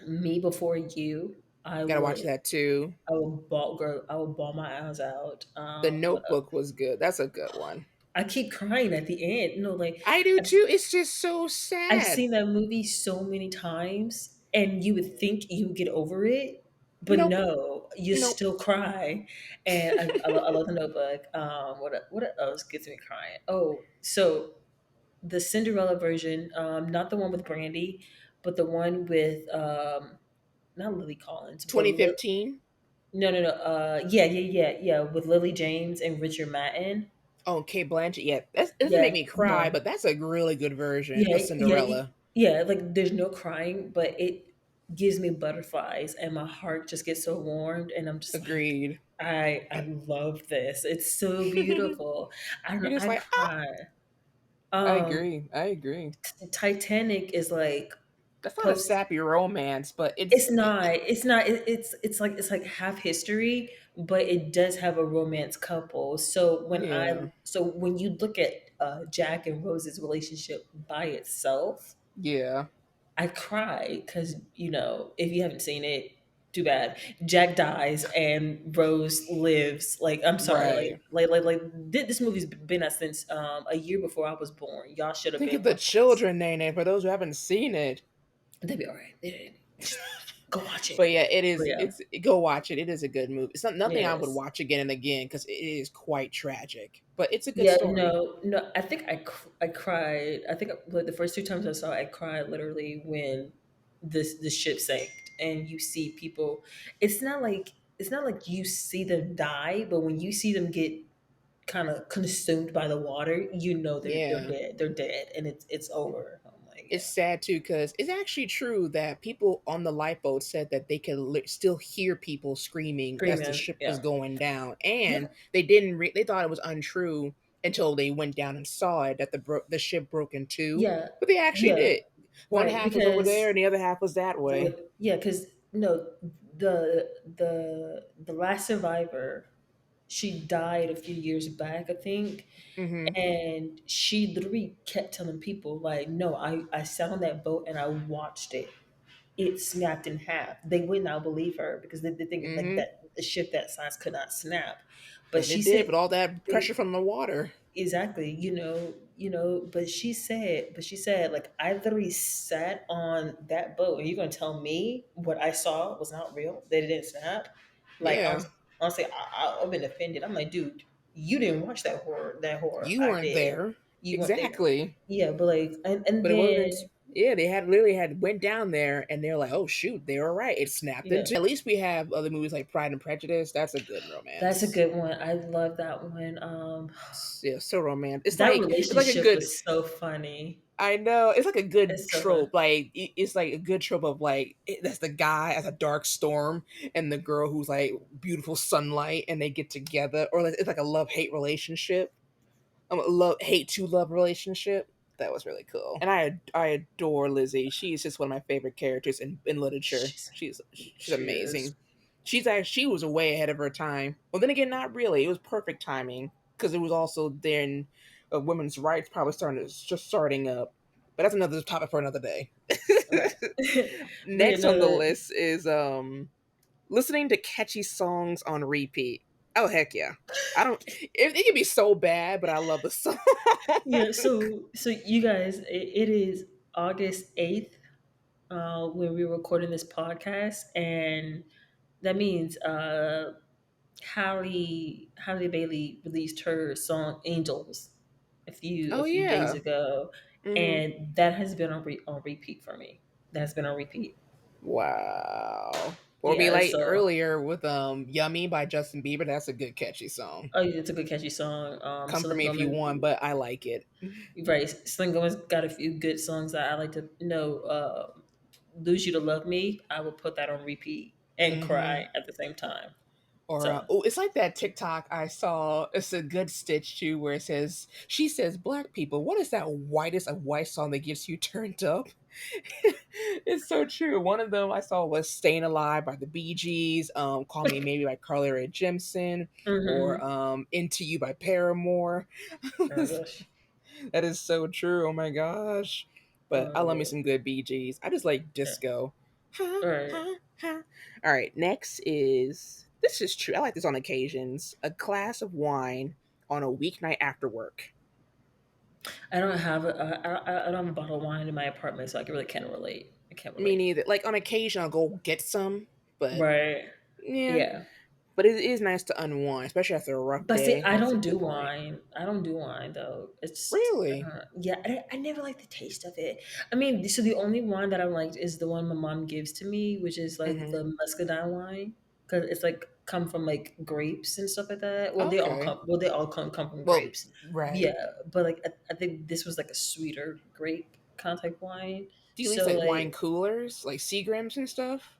me before you. Gotta watch that too. I will bawl, girl. I will bawl my eyes out. The What Notebook was good. That's a good one. I keep crying at the end. No, like I do I've, too. It's just so I've sad. seen that movie so many times, and you would think you would get over it, but Nope. no, you Nope. still cry. And I love the Notebook. What else gets me crying? Oh, so the Cinderella version, not the one with Brandy, but the one with not Lily Collins, but 2015. no, no, no. Yeah, with Lily James and Richard Madden. Oh, Kate Blanchett. Yeah, that doesn't make Yeah, me cry, no. but that's a really good version Yeah, of yeah, Cinderella. yeah, like, there's no crying, but it gives me butterflies, and my heart just gets so warmed, and I'm just like, Agreed. I love this. It's so You're beautiful. I don't know, just I like, ah. cry. I Um, agree. I agree. Titanic is, like, That's not a post sappy romance, but it's not, it's like half history, but it does have a romance couple. yeah, So when you look at, Jack and Rose's relationship by itself, yeah, I cry because, if you haven't seen it, too bad. Jack dies and Rose lives. Like, I'm sorry, right. this movie's been out since, a year before I was born. Y'all should have Think been of the watching this. children, Nene. For those who haven't seen it, They'd be all right. Just go watch it. but yeah, it But is. yeah, It's go watch it. It is a good movie. It's not nothing I would yes. watch again and again because it is quite tragic, but it's a good Yeah, story. no, no. I think I cried. I think, like, the first two times I saw it, I cried literally when the ship sank and you see people. It's not like you see them die, but when you see them get kind of consumed by the water, they're Yeah. dead. They're dead, and it's over. I'm like, It's yeah, sad too because it's actually true that people on the lifeboat said that they could still hear people screaming as the screaming. ship was Yeah, going down, yeah, and they didn't. They thought it was untrue until they went down and saw it that the ship broke in two, yeah, but they actually yeah. did. One Right, half was over there, because and the other half was that way. yeah, because no, the last survivor, she died a few years back, I think, Hmm. and she literally kept telling people like, "No, I sat on that boat and I watched it. It snapped in half." They would not believe her because they think like Hmm. that a ship that size could not snap, but And she it did, said but all that they pressure from the water. exactly, but she said, like, I literally sat on that boat, and you're gonna tell me what I saw was not real, that it didn't snap? Like, Yeah, honestly, I've been offended. I'm like, dude, you didn't watch that horror. you I weren't did. there You weren't there. exactly. Yeah, but like, and But it then wasn't. Yeah, they had literally had went down there and they're like, oh shoot, they were right. It snapped yeah, into. At least we have other movies like Pride and Prejudice. That's a good that's a romance. good one. I love that one. Yeah, so romantic. That It's like a relationship good. was so funny. I know it's like a good It's so fun. trope. Like it's like a good trope of like that's the guy as a dark storm and the girl who's like beautiful sunlight and they get together, or like, it's like a love hate relationship. A love hate to love relationship. That was really cool, and I adore Lizzie. She's just one of my favorite characters in literature. She's She's she is. amazing. She was way ahead of her time. Well, then again, not really. It was perfect timing because it was also then women's rights probably starting up. But that's another topic for another day. Right. But Next on the list is listening to catchy songs on repeat. Oh heck yeah! I don't. It can be so bad, but I love the song. yeah, so you guys, it is August 8th, when we're recording this podcast, and that means Halle Bailey released her song Angels a Oh few days yeah. ago, Hmm. and that has been on repeat for me. That's been on repeat. Wow. Or be Yeah, like so earlier with Yummy by Justin Bieber. That's a good catchy song. oh yeah, it's a good catchy song. Come for Selena me if you Gomez. want, but I like it. Right. Slingo's got a few good songs that I like to know. Lose You to Love Me, I will put that on repeat and Hmm. cry at the same time. Or So, oh, it's like that TikTok I saw. It's a good stitch too, where it says she says, "Black people, what is that whitest of white song that gets you turned up?" It's so true. One of them I saw was "Staying Alive" by the Bee Gees, "Call Me Maybe" by Carly Rae Jepsen, or hmm "Into You" by Paramore. oh my gosh. That is so true. Oh my gosh. But I love me Uh, some good Bee Gees. I just like yeah. disco. Ha, All right. ha, ha. All right, next is this is true. I like this on occasions. A glass of wine on a weeknight after work. I don't have a bottle of wine in my apartment, so I really can't relate. I can't Me relate. neither. Like on occasion I'll go get some, but Right. yeah. Yeah. But it is nice to unwind, especially after a rough But see, day. That's a good point. I don't do wine though. It's Really? yeah. I never like the taste of it. I mean, so the only wine that I liked is the one my mom gives to me, which is like Hmm. the muscadine wine, because it's like come from like grapes and stuff like that. Well, Okay. they all come from Well, grapes. right. Yeah, but like I think this was like a sweeter grape kind of type wine. Do you use So like wine like coolers, like Seagrams and stuff?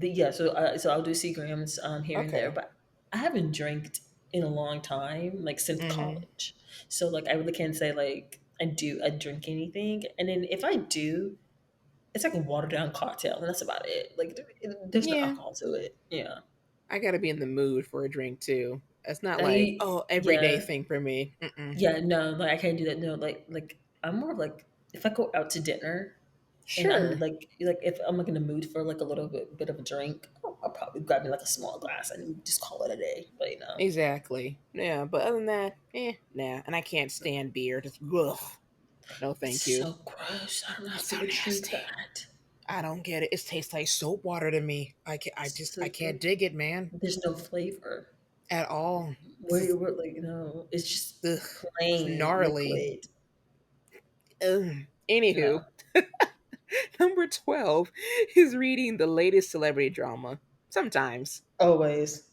yeah, so I'll do Seagrams here and there, Okay. but I haven't drank in a long time, like since Mm-hmm. college. So like I really can't say like I drink anything. And then if I do, it's like a watered down cocktail, and that's about it. Like there's no Yeah. alcohol to it. Yeah. I gotta be in the mood for a drink too. It's not like, I oh, everyday yeah thing for me. Mm-mm. yeah no like I can't do that. No, like I'm more like if I go out to dinner and I'm Sure. like if I'm like in the mood for like a little bit of a drink, I'll probably grab me like a small glass and just call it a day. But you know, Exactly. Yeah, but other than that, nah. And I can't stand beer. Just ugh. No, it's thank you. so gross. I don't know how It's so people drink nasty. that. I don't get it. It tastes like soap water to me. I So can't dig it, man, there's no flavor. at all. Where It's, you were like, it's just ugh, it's plain gnarly. liquid. Ugh. Anywho, No, number 12 is reading the latest celebrity drama. Sometimes. always.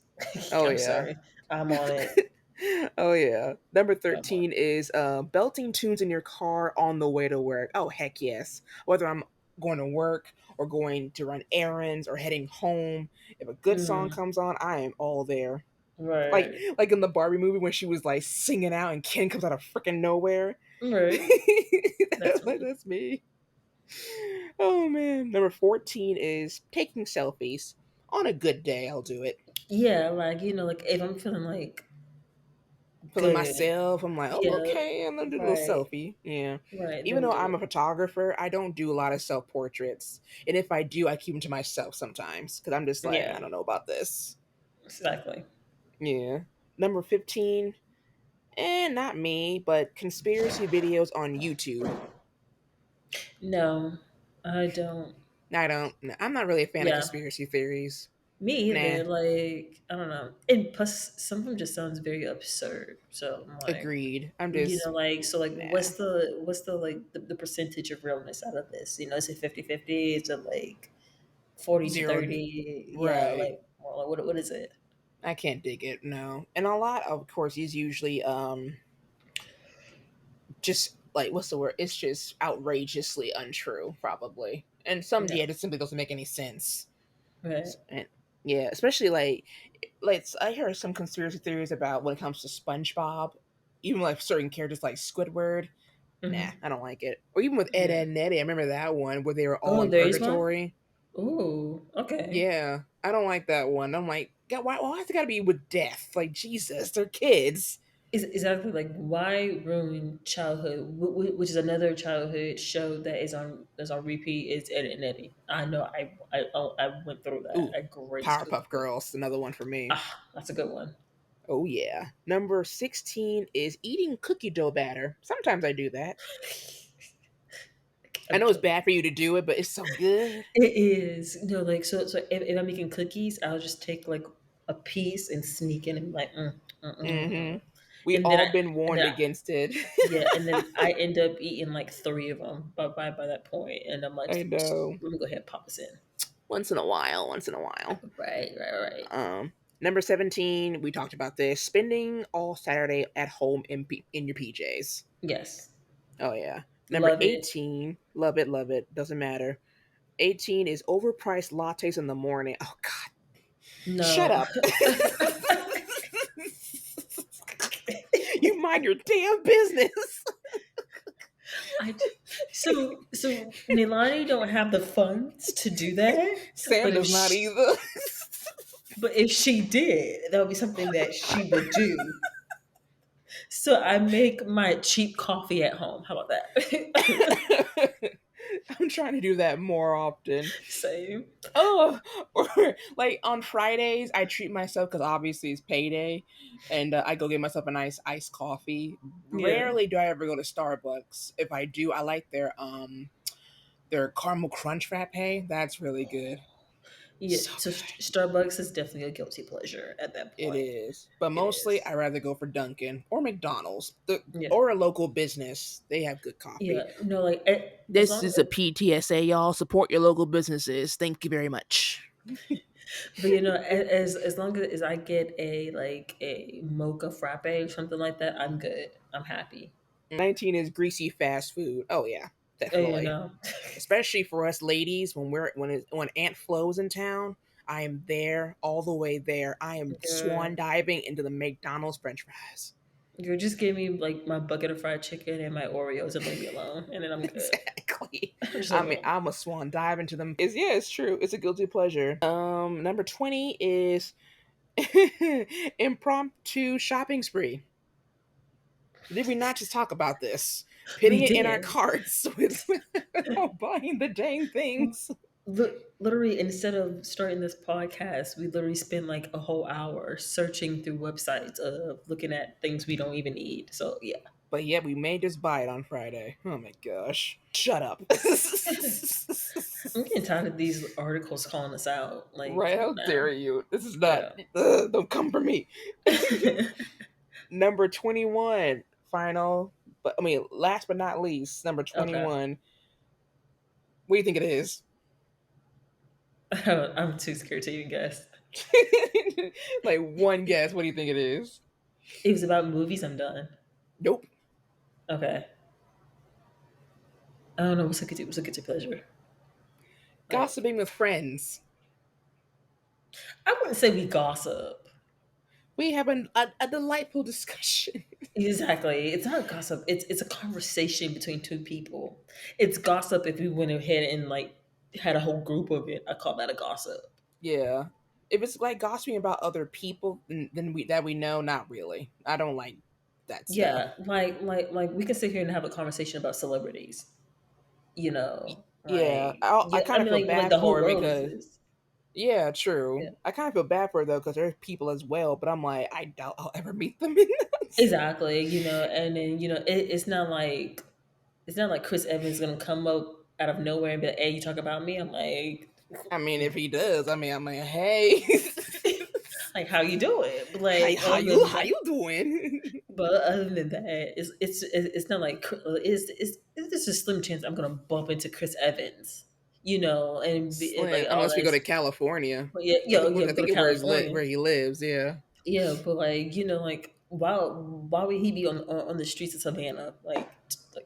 Oh, I'm yeah. sorry. I'm on it. Oh, yeah. Number I'm on 13 is belting tunes in your car on the way to work. Oh, heck yes. Whether I'm going to work or going to run errands or heading home, if a it. good song comes on, I am all there. Like Right. like in the Barbie movie when she was like singing out and Ken comes out of freaking nowhere. Right. That's Like, me. that's me. Oh man. Number 14 is taking selfies. On a good day, I'll do it. Yeah, like like if I'm feeling like Feeling good. myself, I'm like, oh Yeah. okay, I'm gonna do a little Right. selfie. Yeah. Right. Even Then though do I'm a it. photographer, I don't do a lot of self portraits. And if I do, I keep them to myself sometimes. Because I'm just like, I Yeah. don't know about this. Exactly. Yeah. Number 15, not me, but conspiracy videos on YouTube. No, I don't. I don't. I'm not really a fan of Yeah. conspiracy theories. Me Nah. either. Like, I don't know. And plus, some of them just sounds very absurd. So I'm like, Agreed. I'm just like, so like, nah. what's the like the percentage of realness out of this? Is it 50-50? Is it like 40 to Zero. 30? Yeah, Right. like, more like what is it? I can't dig it. No. And a lot, of course, is usually just like what's the word? It's just outrageously untrue, probably. And some, Yeah. yeah, just simply doesn't make any sense. Right. And yeah, especially like I heard some conspiracy theories about when it comes to SpongeBob, even like certain characters like Squidward. Nah, Hmm. I don't like it. Or even with Ed, Yeah. Ed and Eddie, I remember that one where they were all Oh, in there is one? purgatory. Ooh, okay. Yeah, I don't like that one. I'm like, God, why has it got to be with death? Like Jesus, they're kids. Is exactly like why ruin childhood, which is another childhood show that is on repeat. Is Ed and Eddie. I know. I went through that. Ooh, A great school. Powerpuff Girls, another one for me. Ah, that's a good one. Oh yeah. Number 16 is eating cookie dough batter. Sometimes I do that. I I'm know it's guilty. bad for you to do it, but it's so good. It is like so. If I'm making cookies, I'll just take like a piece and sneak in and be like, Hmm. We and then all been and warned then against it. yeah, and then I end up eating like three of them by that point, and I'm like, I know. let me go ahead and pop this in. Once in a while, once in a while. Right. Number 17, we talked about this. Spending all Saturday at home in your PJs. Yes, Oh yeah. Number love it. 18, love it, doesn't matter. 18 is overpriced lattes in the morning. Oh god. Shut No. up. You mind your damn business. I so Nilani don't have the funds to do that, Sam but does not either. if she did, that would be something that she would do. So I make my cheap coffee at home. How about that? I'm trying to do that more often. Same. Oh, or like on Fridays, I treat myself because obviously it's payday, and I go get myself a nice iced coffee. Yeah. Rarely do I ever go to Starbucks. If I do, I like their caramel crunch frappe. That's really good. Yeah. So So good. Starbucks is definitely a guilty pleasure at that It point. is, but It mostly is. I rather go for Dunkin' or McDonald's, Yeah. or a local business. They have good coffee. Yeah. No, like as This long is a PTSA, y'all. Support your local businesses. Thank you very much. But as long as I get a like a mocha frappe or something like that, I'm good. I'm happy. 19 is greasy fast food. Oh yeah, You definitely. know, Especially for us ladies, when Aunt Flo's in town, I am there all the way there. I am girl, swan diving into the McDonald's French fries. girl, just give me like my bucket of fried chicken and my Oreos and leave me alone, and then I'm good. Exactly. I'm just I like, mean, oh, I'm a swan dive into them. Is yeah, it's true. It's a guilty pleasure. Number 20 is impromptu shopping spree. Did we not just talk about this? we Pitting it in our did. carts with buying the dang things. Literally, instead of starting this podcast, we literally spend like a whole hour searching through websites of looking at things we don't even need. So yeah. But yet we may just buy it on Friday. Oh my gosh. Shut up. I'm getting tired of these articles calling us out. Like, Right? come How on now. dare you? This is not. Yeah. Don't come for me. Number 21. Final. But I mean, last but not least, number Okay. 21. What do you think it is? I'm too scared to even guess. Like one guess. What do you think it is? It was about movies. I'm done. Nope. Okay. I don't know. What's a guilty pleasure? Like, Gossiping with friends. I wouldn't say we gossip. We have a delightful discussion. Exactly. It's not gossip. It's a conversation between two people. It's gossip if we went ahead and like had a whole group of it. I call that a gossip. Yeah. If it's like gossiping about other people, then we know, not really. I don't like that stuff. Yeah, like we can sit here and have a conversation about celebrities. Yeah, Like I yeah, I kind of mean feel like bad the for whole it world because exists. yeah, Yeah. true. I kind of feel bad for it though because there's people as well, but I'm like, I doubt I'll ever meet them. In this. Exactly, and then it's not like Chris Evans gonna come up out of nowhere and be like, "Hey, you talk about me?" I'm like, I mean, if he does, I mean, I'm like, hey, like how you doing? But like other than how that, you doing? but other than that, it's not like it's a slim chance I'm gonna bump into Chris Evans, and like Slim, all unless we that. go to California. But yeah, I go to think it's California. where he lives. Yeah, Yeah, but like like why would he be on the streets of Savannah? Like for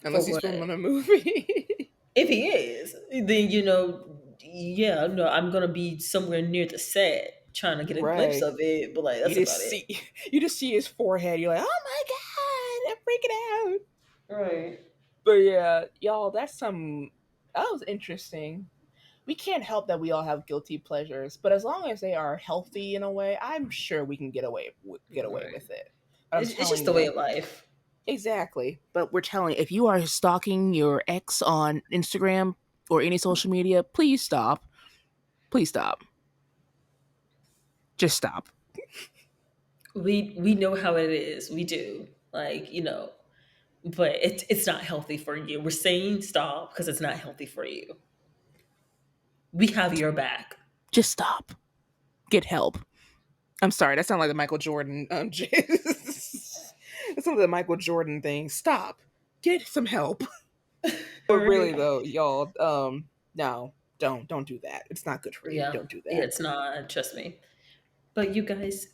unless he's what? filming a movie. If he is, then yeah, no, I'm gonna be somewhere near the set trying to get a glimpse Right. of it. But like You that's just about it. see you just see his forehead. You're like, oh my god, I'm freaking out. Right. But yeah, y'all, that was interesting. We can't help that we all have guilty pleasures, but as long as they are healthy in a way, I'm sure we can get away Right. with it. I'm It's just telling the way you. of life. Exactly. But we're telling if you are stalking your ex on Instagram or any social media, please stop. Please stop. Just stop. We know how it is. We do. Like, but it's not healthy for you. We're saying stop because it's not healthy for you. We have your back. Just stop. Get help. I'm sorry, that sounds like the Michael Jordan that sounds like the Michael Jordan thing. Stop. Get some help. But really Right. though, y'all, no, don't do that. It's not good for you. Yeah. Don't do Yeah, that. it's not, trust me. But you guys,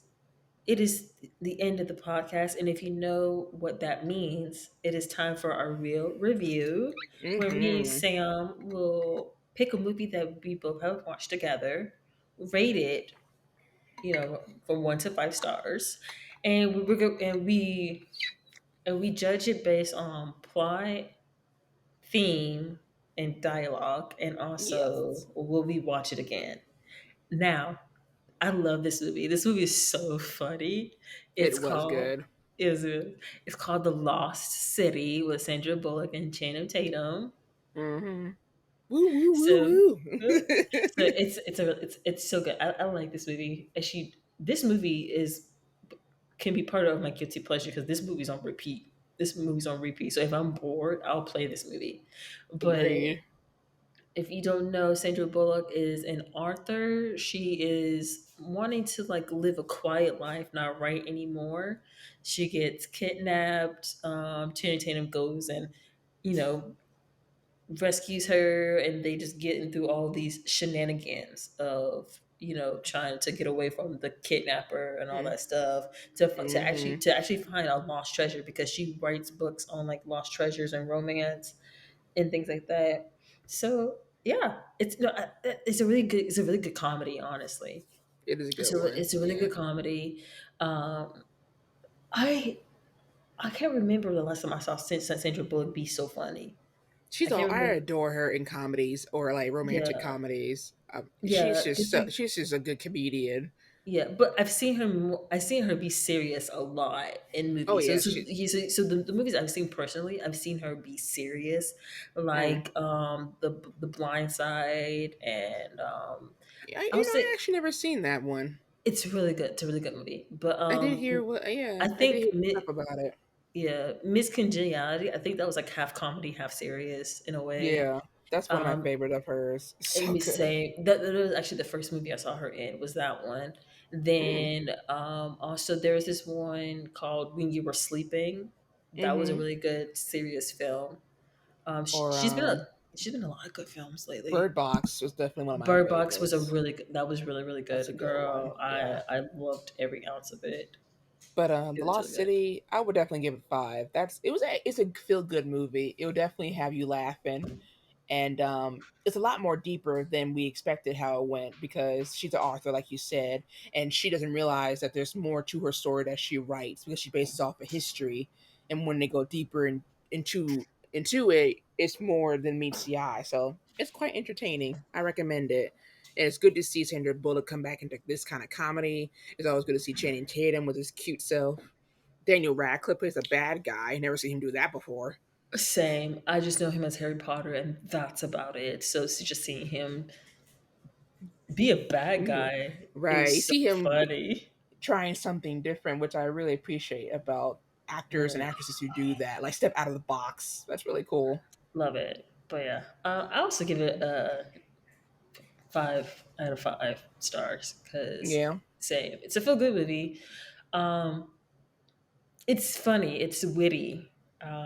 it is the end of the podcast. And if you know what that means, it is time for our real review, where me and Hmm. Sam will pick a movie that we both have watched together, rate it, from 1 to 5 stars, and we judge it based on plot, theme, and dialogue, and also Yes. will we watch it again. Now, I love this movie. This movie is so funny. It's It was called good. is it's called The Lost City with Sandra Bullock and Channing Tatum. Mm-hmm. Woo woo woo So, woo. so it's so good. I like this movie. Actually, this movie is can be part of my guilty pleasure because this movie's on repeat. This movie's on repeat. So if I'm bored, I'll play this movie. But Agreed. if you don't know, Sandra Bullock is an author. She is wanting to like live a quiet life, not write anymore. She gets kidnapped. Channing Tatum goes and you know rescues her, and they just getting through all these shenanigans of trying to get away from the kidnapper and all Mm. that stuff to actually Mm-hmm. to actually find a lost treasure because she writes books on like lost treasures and romance and things like that. So yeah, it's a really good comedy, honestly. It is a good So one. it's a really Yeah. good comedy. Um, I I can't remember the last time I saw Sandra Bullock be so funny. I can't I remember. adore her in comedies or like romantic Yeah, comedies. yeah, because She's just a good comedian. yeah, but I've seen her be serious a lot in Oh movies. yeah, she. So the movies I've seen personally, I've seen her be serious, Mm. like the Blind Side, and I would I say actually never seen that one. it's really good. It's a really good movie. But I did hear what. I Yeah, I did hear think stuff about it. yeah, Miss Congeniality. I think that was like half comedy, half serious in a way. Yeah, that's one of my Um, favorite of hers. Let So me good. say that was actually the first movie I saw her in was that one. Mm. Then also there was this one called When You Were Sleeping. That was a Mm-hmm. really good serious film. Or She's been in a lot of good films lately. Bird Box was definitely one of my Bird Box was a favorites. really good, that was really really That's a good. good one. Girl, Yeah. I loved every ounce of it. But It The was really Lost good. City, I would definitely give it 5. It's a feel good movie. It will definitely have you laughing, and it's a lot more deeper than we expected how it went because she's an author, like you said, and she doesn't realize that there's more to her story that she writes because she bases off of history, and when they go deeper into it, it's more than meets the eye. So it's quite entertaining. I recommend it. And it's good to see Sandra Bullock come back into this kind of comedy. It's always good to see Channing Tatum with his cute self. Daniel Radcliffe plays a bad guy. Never seen him do that before. Same. I just know him as Harry Potter, and that's about it. So just seeing him be a bad Mhm. guy Right. You is so see him funny. trying something different, which I really appreciate about actors and Mm, actresses who do that. Like step out of the box. That's really cool. love it. But yeah, I also give it a 5 out of 5 stars because Yeah, same. It's a feel good movie. Um, it's funny. It's witty.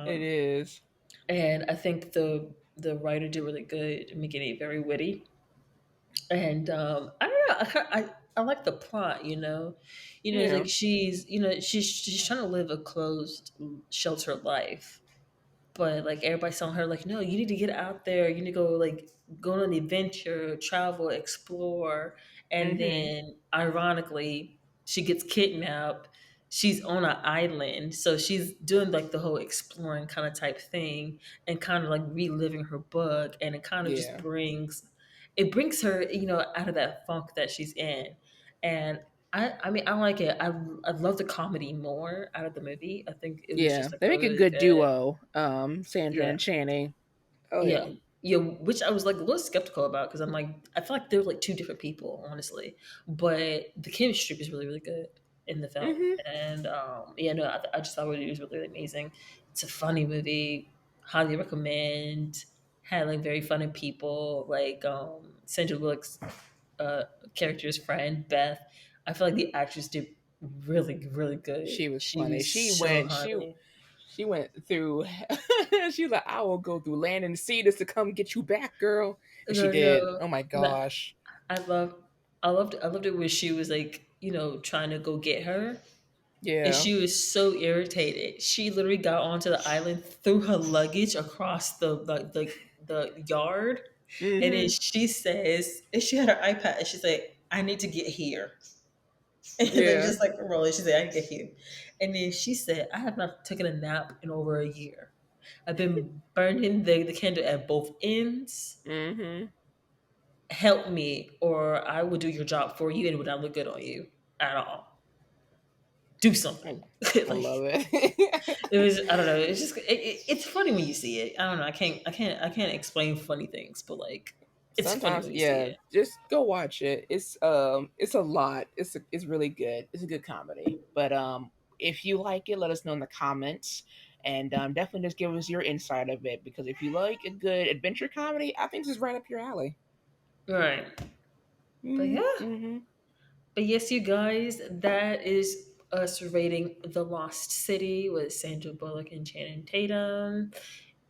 it Um, is. and I think the writer did really good at making it very witty. And I don't know. I like the plot. It's Yeah. like she's trying to live a closed, sheltered life, but like everybody's telling her like, no, you need to get out there. You need to go like go on an adventure, travel, explore. And Mm-hmm. then ironically, she gets kidnapped. She's on an island, so she's doing like the whole exploring kind of type thing, and kind of like reliving her book, and it kind of just Yeah. brings her out of that funk that she's in. And I mean I like it. I love the comedy more out of the movie. I think it was Yeah. just like They a make a really good good. duo, Sandra Yeah, and Channing. Oh yeah, yeah. yeah. Which I was like a little skeptical about because I'm like I feel like they're like two different people, honestly. But the chemistry was really really good in the film, Mm-hmm. and yeah, no, I just thought it was really, really amazing. It's a funny movie. Highly recommend. Had like very funny people like Sandra Bullock's uh, character's friend Beth. I feel like the actress did really really good. She was She funny. was so funny. She went through she was like, I will go through land and sea just to come get you back, girl. And she No, did. no. Oh my But gosh. I love I loved it when she was like, trying to go get her. And Yeah. she was so irritated. She literally got onto the island, threw her luggage across the yard, and then Mm-hmm. she says, and she had her iPad, and she's like, I need to get here. And then Yeah. just like rolling, she said, I need to get here. And then she said, I have not taken a nap in over a year. I've been burning the candle at both ends. Mm-hmm. Help me, or I will do your job for you and it would not look good on you at all. Do I, something. I love Like it. it was, I don't know. It's just it's funny when you see it. I don't know. I can't explain funny things, but like it's funny Sometimes, when you see yeah, it. just go watch it. It's a lot. It's really good. It's a good comedy. But if you like it, let us know in the comments. And definitely just give us your insight of it because if you like a good adventure comedy, I think this is right up your alley. Right. But yeah. Mm-hmm. But yes, you guys, that is us rating The Lost City with Sandra Bullock and Channing Tatum.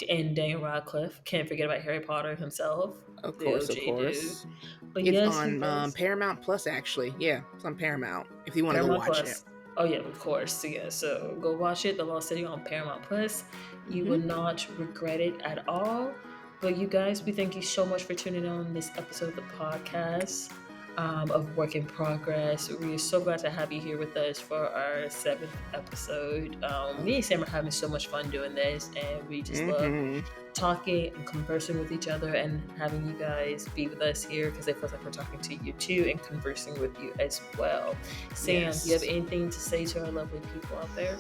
and Daniel Radcliffe. Can't forget about Harry Potter himself, Of the course, of OG dude. course. But It's yes, you on guys, Paramount Plus, actually. Yeah, it's on Paramount if you want to go Paramount watch it. Plus. Oh yeah, of course. So, yeah, so go watch it, The Lost City on Paramount Plus. You will Hmm. not regret it at all. But you guys, we thank you so much for tuning in on this episode of the podcast of Work in Progress. We're so glad to have you here with us for our 7th episode. Me and Sam are having so much fun doing this, and we just love Hmm. talking and conversing with each other and having you guys be with us here because it feels like we're talking to you too and conversing with you as well. Sam, do you have Yes. anything to say to our lovely people out there?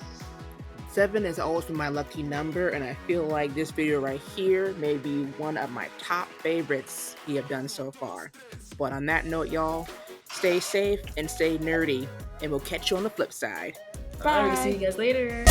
7 has always been my lucky number, and I feel like this video right here may be one of my top favorites we have done so far. But on that note, y'all, stay safe and stay nerdy, and we'll catch you on the flip side. All right, see Bye. you guys later.